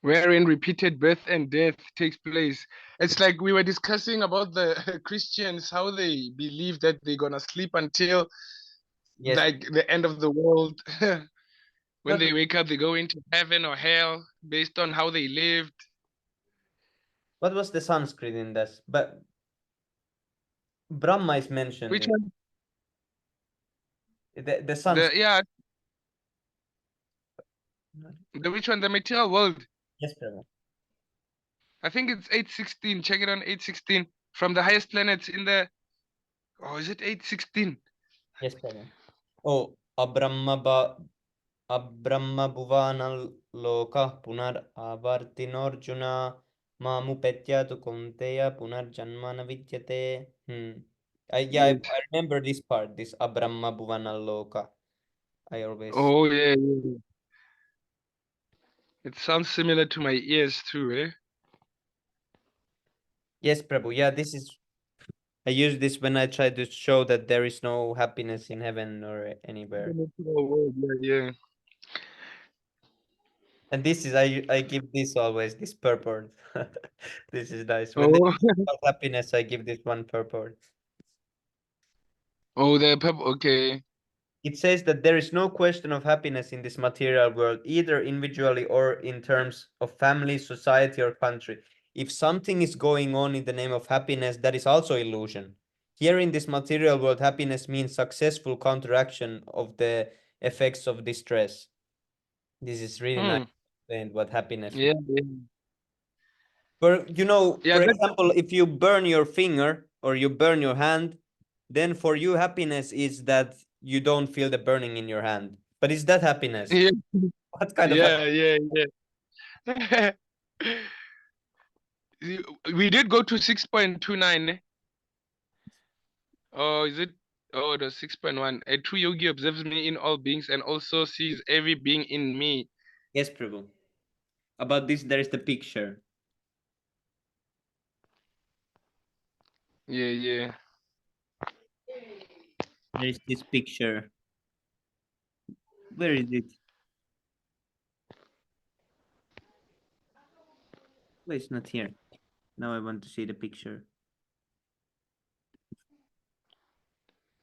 C: wherein repeated birth and death takes place. It's like we were discussing about the Christians, how they believe that they're gonna sleep until
A: Yes.
C: like the end of the world. When
A: But
C: they wake up, they go into heaven or hell based on how they lived.
A: what was the Sanskrit in this? But Brahma is mentioned
C: Which
A: in
C: one?
A: the Sanskrit.
C: Yeah, the which one? The material world.
A: Yes, Prabhu.
C: I think it's 816. Check it on 816. From the highest planets in the. Oh, is it 816?
A: Yes, Prabhu. Oh, Abrahma Bhuvanal Loka Punar Avartinorjuna Mamupetyatu Kunteya Punar Janmana Vidyate. I remember this part, this Abrahma Bhuvanal Loka. I always.
C: Oh, yeah, yeah. It sounds similar to my ears too, eh?
A: Yes, Prabhu. Yeah, this is. I use this when I try to show that there is no happiness in heaven or anywhere.
C: The material world, yeah, yeah.
A: And this is I give this always this purport. This is nice. When they
C: Oh,
A: talk about happiness, I give this one purport.
C: oh, the pep. Okay.
A: It says that there is no question of happiness in this material world, either individually or in terms of family, society, or country. If something is going on in the name of happiness, that is also illusion. Here in this material world, happiness means successful counteraction of the effects of distress. This is really nice explained what happiness
C: Yeah,
A: means.
C: yeah. Yeah,
A: For
C: that,
A: example, if you burn your finger or you burn your hand, then for you happiness is that you don't feel the burning in your hand. But is that happiness?
C: yeah,
A: What kind of
C: yeah,
A: happiness?
C: yeah, yeah. We did go to 6.29, eh? Oh, is it? Oh, the 6.1. A true yogi observes me in all beings and also sees every being in me.
A: Yes, Prabhu. About this, there is the picture.
C: Yeah, yeah.
A: There is this picture. Where is it? Well, it's not here. Now I want to see the picture.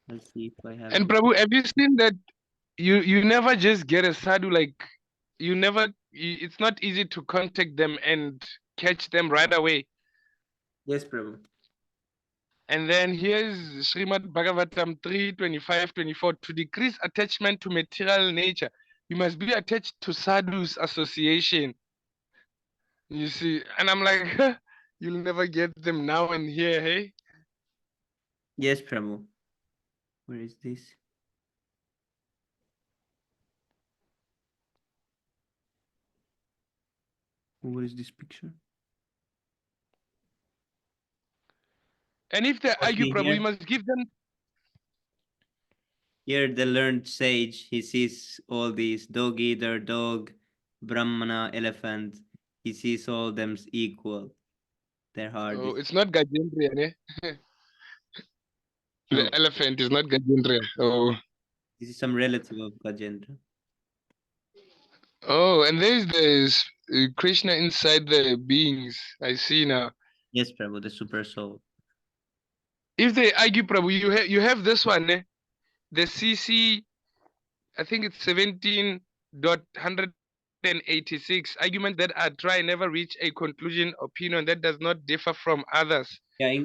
A: Let's see if I have
C: And
A: it.
C: Prabhu, have you seen that you never just get a sadhu, like you never it's not easy to contact them and catch them right away.
A: Yes, Prabhu.
C: And then here's Srimad Bhagavatam 3:25-24. To decrease attachment to material nature, you must be attached to sadhu's association. You see, and I'm like, you'll never get them now and here, hey?
A: Yes, Prabhu. Where is this? What is this picture?
C: And if they
A: Oh,
C: argue,
A: see
C: Prabhu, you
A: here.
C: must give them.
A: Here, the learned sage, he sees all these dog eater, dog, brahmana, elephant. He sees all them equal. Their heart
C: Oh,
A: is
C: it's not Gajendrian, eh?
A: no.
C: The elephant is not Gajendrian. Oh,
A: This is some relative of Gajendra.
C: Oh, and there's Krishna inside the beings. I see now.
A: Yes, Prabhu, the super soul.
C: If they argue, Prabhu, you have this one, the CC, I think it's 17.186 argument that I try never reach a conclusion opinion that does not differ from others.
A: Yeah,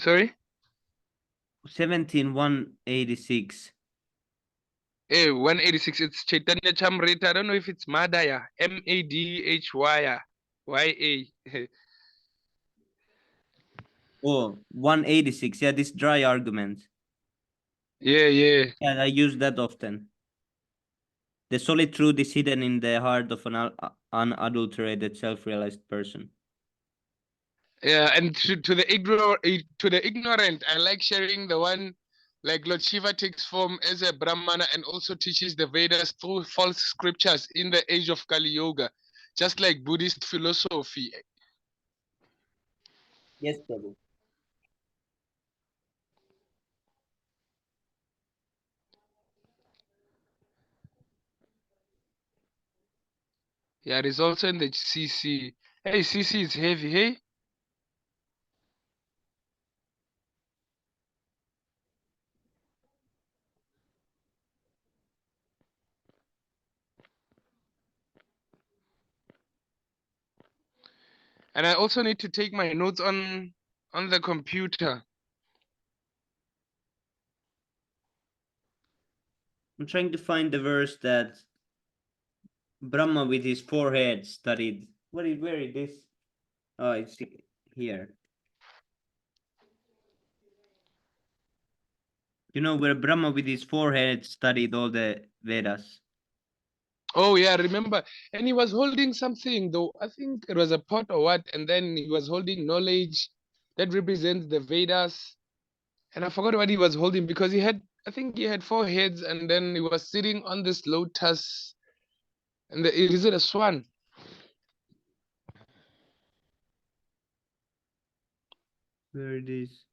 C: Sorry?
A: 17186.
C: 186. It's Chaitanya Chamrita. I don't know if it's Madhya. Madhya. YA.
A: Oh, 186. Yeah, this dry argument.
C: Yeah.
A: Yeah, I use that often. The solid truth is hidden in the heart of an unadulterated, self-realized person.
C: Yeah, and to the ignorant, I like sharing the one like Lord Shiva takes form as a Brahmana and also teaches the Vedas through false scriptures in the age of Kali Yoga, just like Buddhist philosophy.
A: Yes, Prabhu.
C: Yeah, it is also in the CC. Hey, CC is heavy, hey? And I also need to take my notes on the computer.
A: I'm trying to find the verse that Brahma with his forehead studied. Where is this? Oh, it's here. You know, where Brahma with his forehead studied all the Vedas.
C: Oh yeah, I remember. And he was holding something though. I think it was a pot or what, and then he was holding knowledge that represents the Vedas. And I forgot what he was holding because I think he had 4 heads, and then he was sitting on this lotus. And is it a swan?
A: Where it is?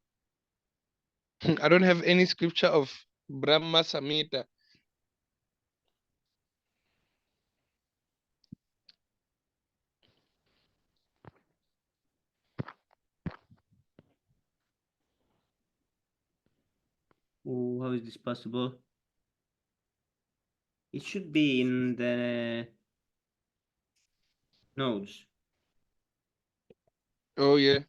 C: I don't have any scripture of Brahma Samhita.
A: Oh, how is this possible? It should be in the notes.
C: Oh yeah.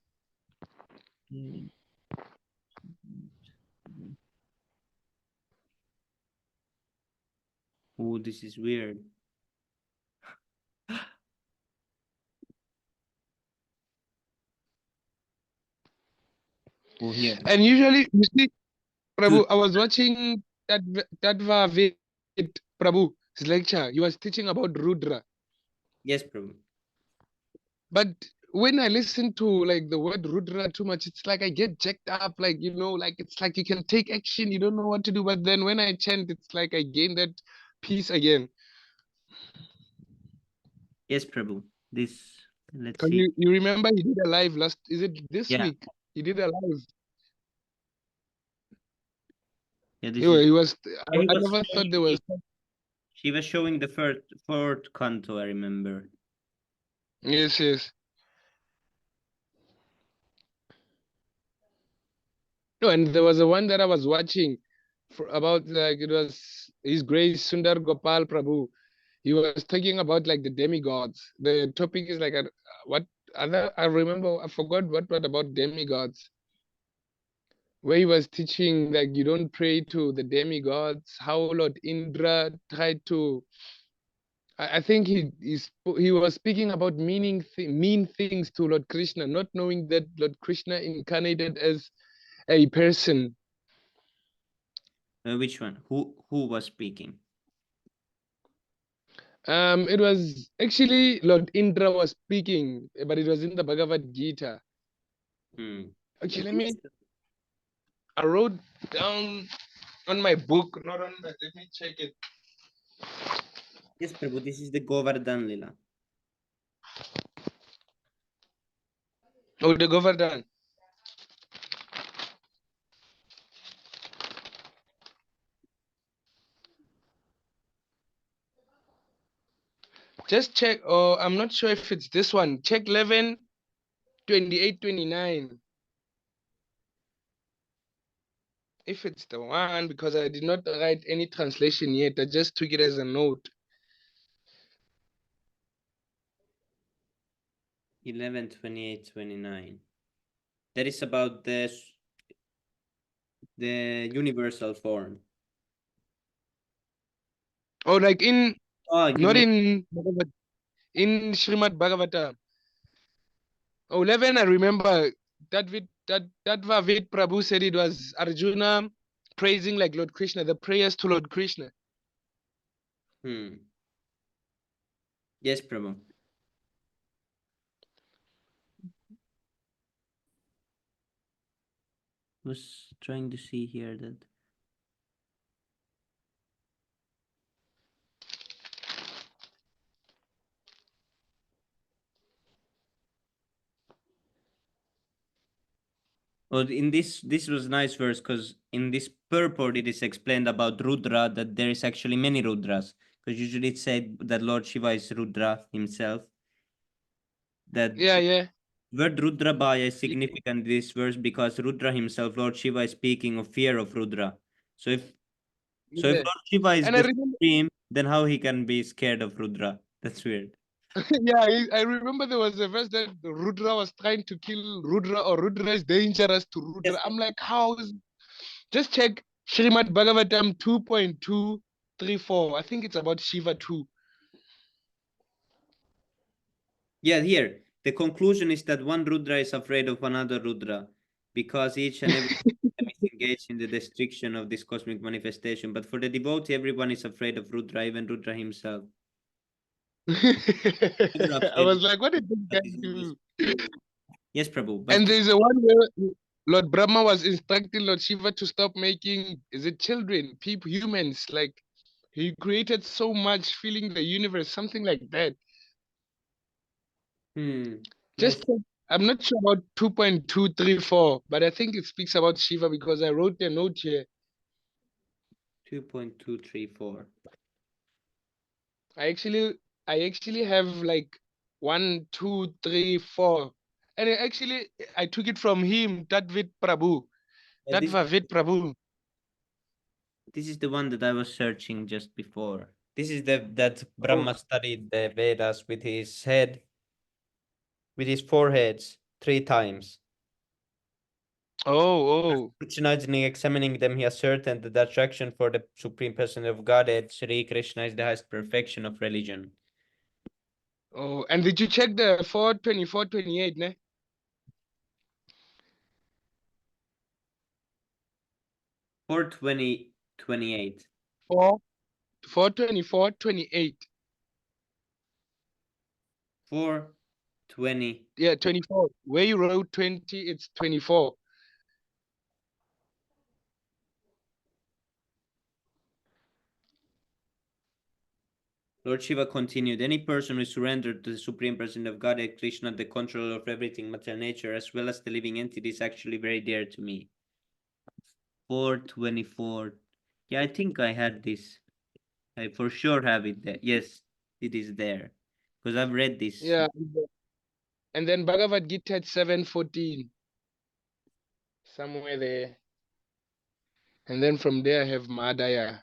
A: Oh, this is weird. Oh, here.
C: And usually, you see, Prabhu, I was watching that Vid Prabhu, his lecture. He was teaching about Rudra.
A: Yes, Prabhu.
C: But when I listen to like the word Rudra too much, it's like I get jacked up, like like it's like you can take action, you don't know what to do. But then when I chant, it's like I gain that peace again.
A: Yes, Prabhu. This, let's
C: Because
A: see.
C: you remember he did a live is it this
A: Yeah.
C: week? He did a live.
A: Yeah, this
C: Anyway,
A: is.
C: he was.
A: Yeah,
C: I never thought there was.
A: She was showing the fourth canto, I remember.
C: Yes. No, and there was a one that I was watching about like it was His Grace Sundar Gopal Prabhu. He was talking about like the demigods. The topic is like what other I remember I forgot what about demigods. Where he was teaching like you don't pray to the demigods, how Lord Indra tried to I think he was speaking about mean things to Lord Krishna, not knowing that Lord Krishna incarnated as a person.
A: Which one? Who was speaking?
C: It was actually Lord Indra was speaking, but it was in the Bhagavad Gita. Okay, I wrote down on my book, not on let me check it.
A: Yes, Prabhu, this is the Govardhan Lila.
C: Oh, the Govardhan. Just check. I'm not sure if it's this one. Check 11, 28, 29. If it's the one, because I did not write any translation yet. I just took it as a note.
A: 11, 28, 29. That is about the universal form.
C: Oh, like in,
A: Oh, you
C: not
A: mean
C: in Srimad Bhagavatam. Oh, 11, I remember that Vavid Prabhu said it was Arjuna praising like Lord Krishna, the prayers to Lord Krishna.
A: Yes, Prabhu. Was trying to see here that. Oh, in this was nice verse because in this purport it is explained about Rudra that there is actually many Rudras, because usually it's said that Lord Shiva is Rudra himself. That
C: Yeah.
A: word Rudra Bhaya is significant in this verse because Rudra himself, Lord Shiva, is speaking of fear of Rudra. So if
C: Yeah.
A: Lord Shiva is
C: And I
A: the
C: remember,
A: supreme, then how he can be scared of Rudra? That's weird.
C: yeah, I remember there was a verse that Rudra was trying to kill Rudra, or Rudra is dangerous to Rudra.
A: Yes.
C: I'm like, how is, just check Srimad Bhagavatam 2.234. I think it's about Shiva too.
A: Yeah, here the conclusion is that one Rudra is afraid of another Rudra because each and every one of them is engaged in the destruction of this cosmic manifestation. But for the devotee, everyone is afraid of Rudra, even Rudra himself. Never
C: I
A: afraid
C: was like, what did this
A: that
C: guy
A: is always.
C: do?
A: Yes, Prabhu.
C: And
A: But
C: there's a one where Lord Brahma was instructing Lord Shiva to stop making, is it children, people, humans? Like, he created so much, filling the universe, something like that.
A: yes,
C: Just check. I'm not sure about 2.234, but I think it speaks about Shiva because I wrote a note here.
A: 2.234.
C: I actually have like 1, 2, 3, 4. And I took it from him, Tadvit Prabhu.
A: Yeah,
C: Tadvavit Prabhu.
A: this is the one that I was searching just before. This is that
C: Oh,
A: Brahma studied the Vedas with his head, with his foreheads 3 times.
C: oh.
A: Scrutinizing, examining them, he ascertained that the attraction for the Supreme Person of Godhead, Sri Krishna, is the highest perfection of religion.
C: Oh, and did you check the 424, 28, ne?
A: 420, 28.
C: 4, 424, 28.
A: 420.
C: Yeah, 24. Where you wrote 20, it's 24.
A: Lord Shiva continued, any person who surrendered to the Supreme Person of Godhead, Krishna, the controller of everything, material nature, as well as the living entity, is actually very dear to me. 424. Yeah, I think I had this. I for sure have it there. Yes, it is there. Because I've read this.
C: Yeah. And then Bhagavad Gita at 7:14. Somewhere there. And then from there I have Madaya.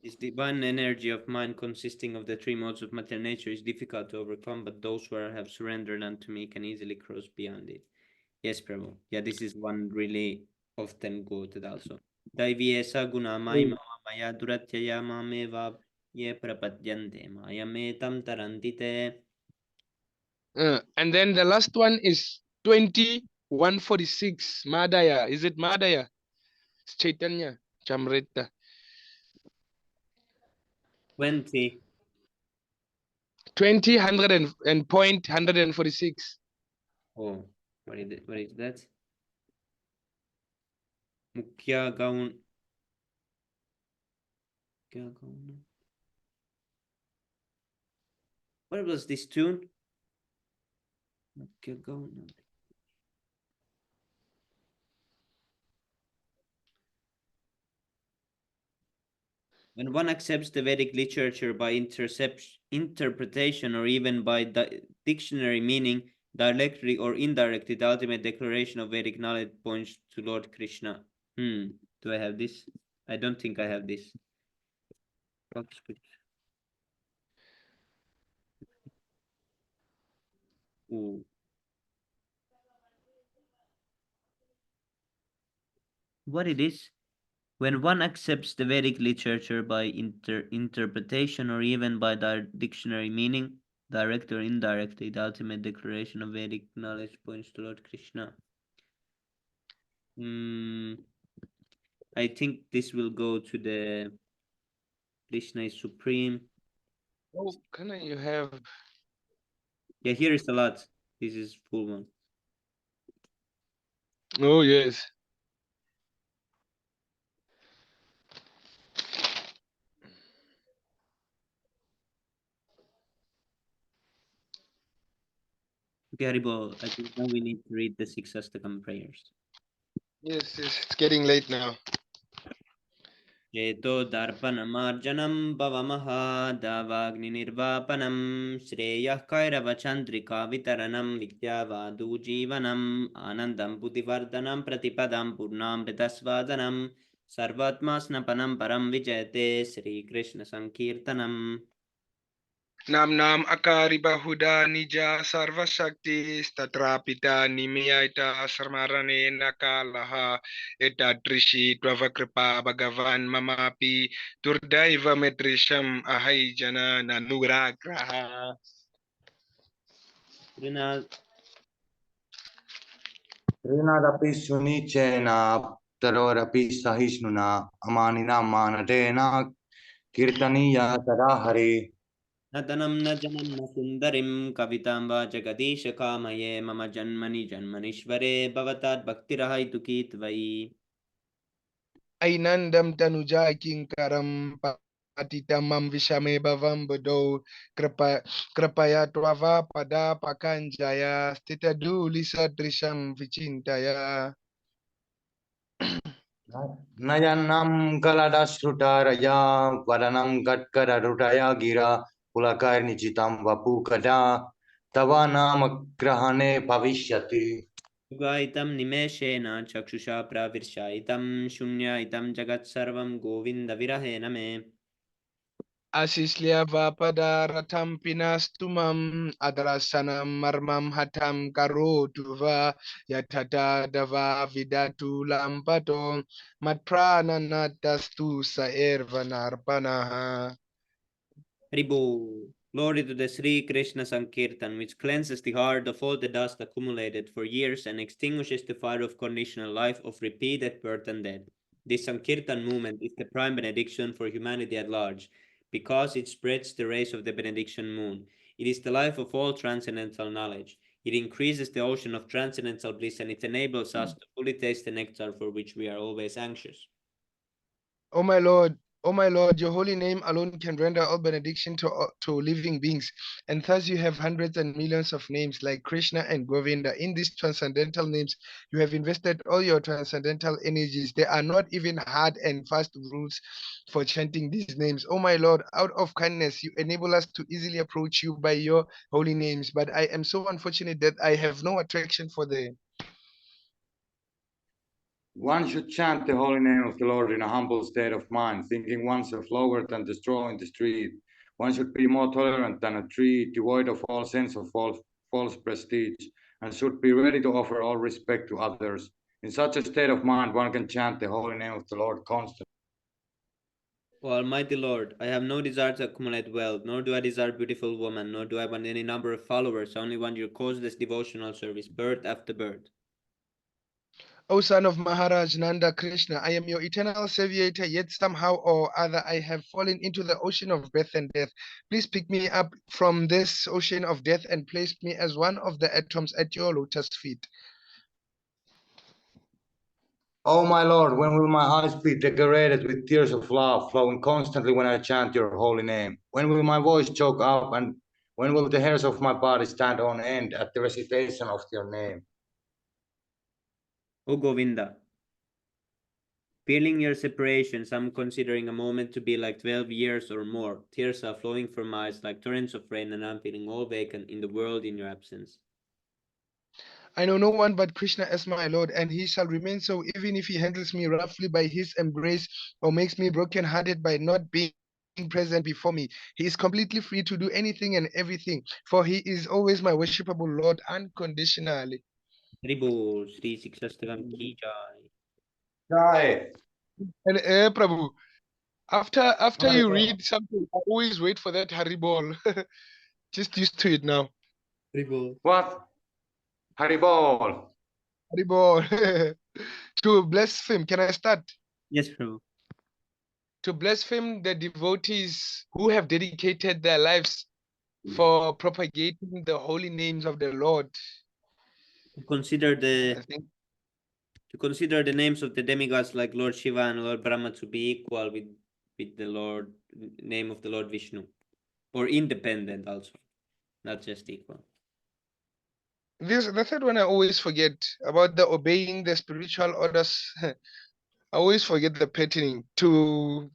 A: This divine energy of mind consisting of the three modes of material nature is difficult to overcome, but those who have surrendered unto me can easily cross beyond it. Yes, Prabhu. Yeah, this is one really often quoted also. Daiviesa gunamai mama maya duratyaya mameva ye prapadyante mayametam tarantite.
C: And then the last one is 2146. Madaya. Is it Madaya? It's Chaitanya Chamrita.
A: 20.
C: 20, 100 and point 146.
A: Oh, what is that? Mukhya Gaun. What was this tune? Mukhya Gaun. When one accepts the Vedic literature by interpretation or even by dictionary meaning, directly or indirectly, the ultimate declaration of Vedic knowledge points to Lord Krishna. Do I have this? I don't think I have this. Ooh. What it is? When one accepts the Vedic literature by interpretation or even by dictionary meaning, direct or indirectly, the ultimate declaration of Vedic knowledge points to Lord Krishna. I think this will go to the Krishna is supreme.
C: Oh, can you have?
A: Yeah, here is a lot. This is full one.
C: Oh yes.
A: Okay, Haribo, I think now we need to read the six Astakam prayers.
C: Yes, it's getting late now.
A: Cheto darpanamarjanam bhavamaha shreyah kairava chandrika vitaranam vidyavadu jivanam anandam buddhivardhanam pratipadam purnamritasvadanam sarvatmasnapanam param vijayate Sri Krishna Sankirtanam.
C: Nam akari bahuda nija sarva shakti statrapita nimiyaita sarmarane nakalaha eta trishi tvavakripa bhagavan mamapi turdaiva metrisham ahai jana nanuragraha.
D: Rinadapi sunicena tarorapi sahisnuna amanina manatena kirtaniya tarahari.
A: Natanam na janam na sundarim kavitam va jagadish kamaye mama janmani janmanishvare bhavatat bhaktirahaitu kitvai.
C: Ainandam tanuja kinkaram patitamam vishame bhavam bodo krapaya tvava pada pakanjaya stitadu lisadrisham vichintaya.
D: Nayanam kaladasrutaraya vadanam katkararutaya gira pulakarnichitam vapukada tavanamakrahane pavishyati.
A: Yugaitam nimeshena chakshusha pravirshaitam shunyaitam jagat sarvam govinda virahena me.
C: Asislia vapada ratam pinastumam adrasanam marmam hatam karotuva yatata dava vidatu lampato matprananatastu saervanarpanaha.
A: Haribo. Glory to the Sri Krishna Sankirtan, which cleanses the heart of all the dust accumulated for years and extinguishes the fire of conditional life of repeated birth and death. This Sankirtan movement is the prime benediction for humanity at large, because it spreads the rays of the benediction moon. It is the life of all transcendental knowledge. It increases the ocean of transcendental bliss, and it enables us to fully taste the nectar for which we are always anxious.
C: O my Lord, your holy name alone can render all benediction to living beings, and thus you have hundreds and millions of names like Krishna and Govinda. In these transcendental names, you have invested all your transcendental energies. There are not even hard and fast rules for chanting these names. O my Lord, out of kindness, you enable us to easily approach you by your holy names, but I am so unfortunate that I have no attraction for them.
D: One should chant the holy name of the Lord in a humble state of mind, thinking oneself lower than the straw in the street. One should be more tolerant than a tree, devoid of all sense of false prestige, and should be ready to offer all respect to others. In such a state of mind, one can chant the holy name of the Lord constantly.
A: O Almighty Lord, I have no desire to accumulate wealth, nor do I desire beautiful women, nor do I want any number of followers. I only want your causeless devotional service, birth after birth.
C: O son of Maharaj Nanda Krishna, I am your eternal savior, yet somehow or other I have fallen into the ocean of birth and death. Please pick me up from this ocean of death and place me as one of the atoms at your lotus feet.
D: Oh my Lord, when will my eyes be decorated with tears of love flowing constantly when I chant your holy name? When will my voice choke up, and when will the hairs of my body stand on end at the recitation of your name?
A: O Govinda, Feeling your separation, some considering a moment to be like 12 years or more. Tears are flowing from eyes like torrents of rain, and I'm feeling all vacant in the world in your absence.
C: I know no one but Krishna as my Lord, and he shall remain so even if he handles me roughly by his embrace or makes me broken-hearted by not being present before me. He is completely free to do anything and everything, for he is always my worshipable Lord unconditionally.
A: Haribo, Sri Siksastakam ki jai.
D: Jai.
C: And Prabhu, after you
D: Haribol.
C: read something, I always wait for that Haribol. Just used to it now.
A: Haribo.
D: What? Haribol.
C: Haribol. To blaspheme, can I start?
A: Yes, Prabhu.
C: To blaspheme the devotees who have dedicated their lives for propagating the holy names of the Lord.
A: To consider
C: I think
A: the names of the demigods like Lord Shiva and Lord Brahma to be equal with the Lord name of the Lord Vishnu, or independent also, not just equal.
C: the third one I always forget about the obeying the spiritual orders. I always forget the pertaining to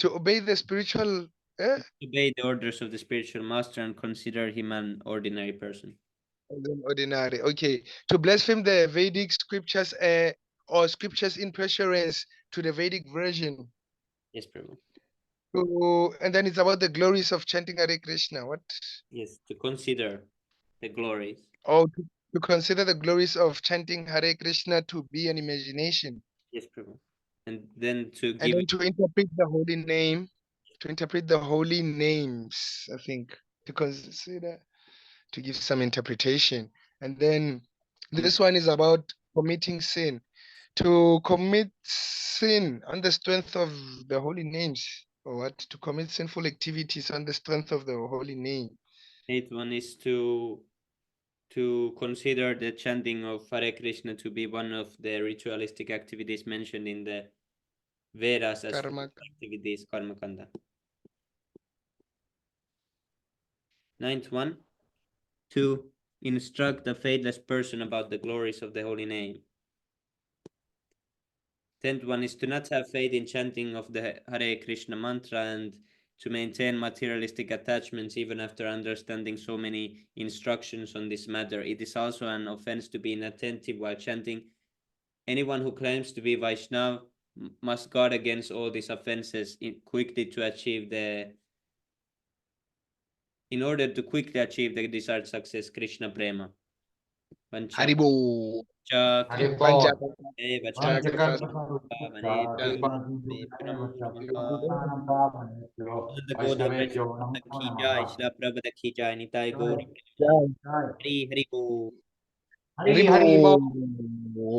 C: obey the spiritual.
A: Obey the orders of the spiritual master and consider him an ordinary person.
C: Ordinary. Okay. To blaspheme the Vedic scriptures or scriptures in preference to the Vedic version.
A: Yes, Prabhu.
C: And then it's about the glories of chanting Hare Krishna. What?
A: Yes, to consider the glories.
C: Oh, to consider the glories of chanting Hare Krishna to be an imagination.
A: Yes, Prabhu. And then to
C: And
A: give
C: then to interpret the holy name, to interpret the holy names, I think, to consider, to give some interpretation. And then this one is about committing sin. To commit sin on the strength of the holy names, or what? To commit sinful activities on the strength of the holy name.
A: eighth one is to consider the chanting of Hare Krishna to be one of the ritualistic activities mentioned in the Vedas as
C: Karma.
A: activities, Karma Kanda. Ninth one, to instruct the faithless person about the glories of the holy name. 10th one is to not have faith in chanting of the Hare Krishna mantra and to maintain materialistic attachments even after understanding so many instructions on this matter. It is also an offense to be inattentive while chanting. Anyone who claims to be Vaishnav must guard against all these offenses in order to quickly achieve the desired success, Krishna Prema.
C: Haribo.
D: Haribol.
A: Hari Hari Bo.
D: Hari Hari Bol.
C: Haribo.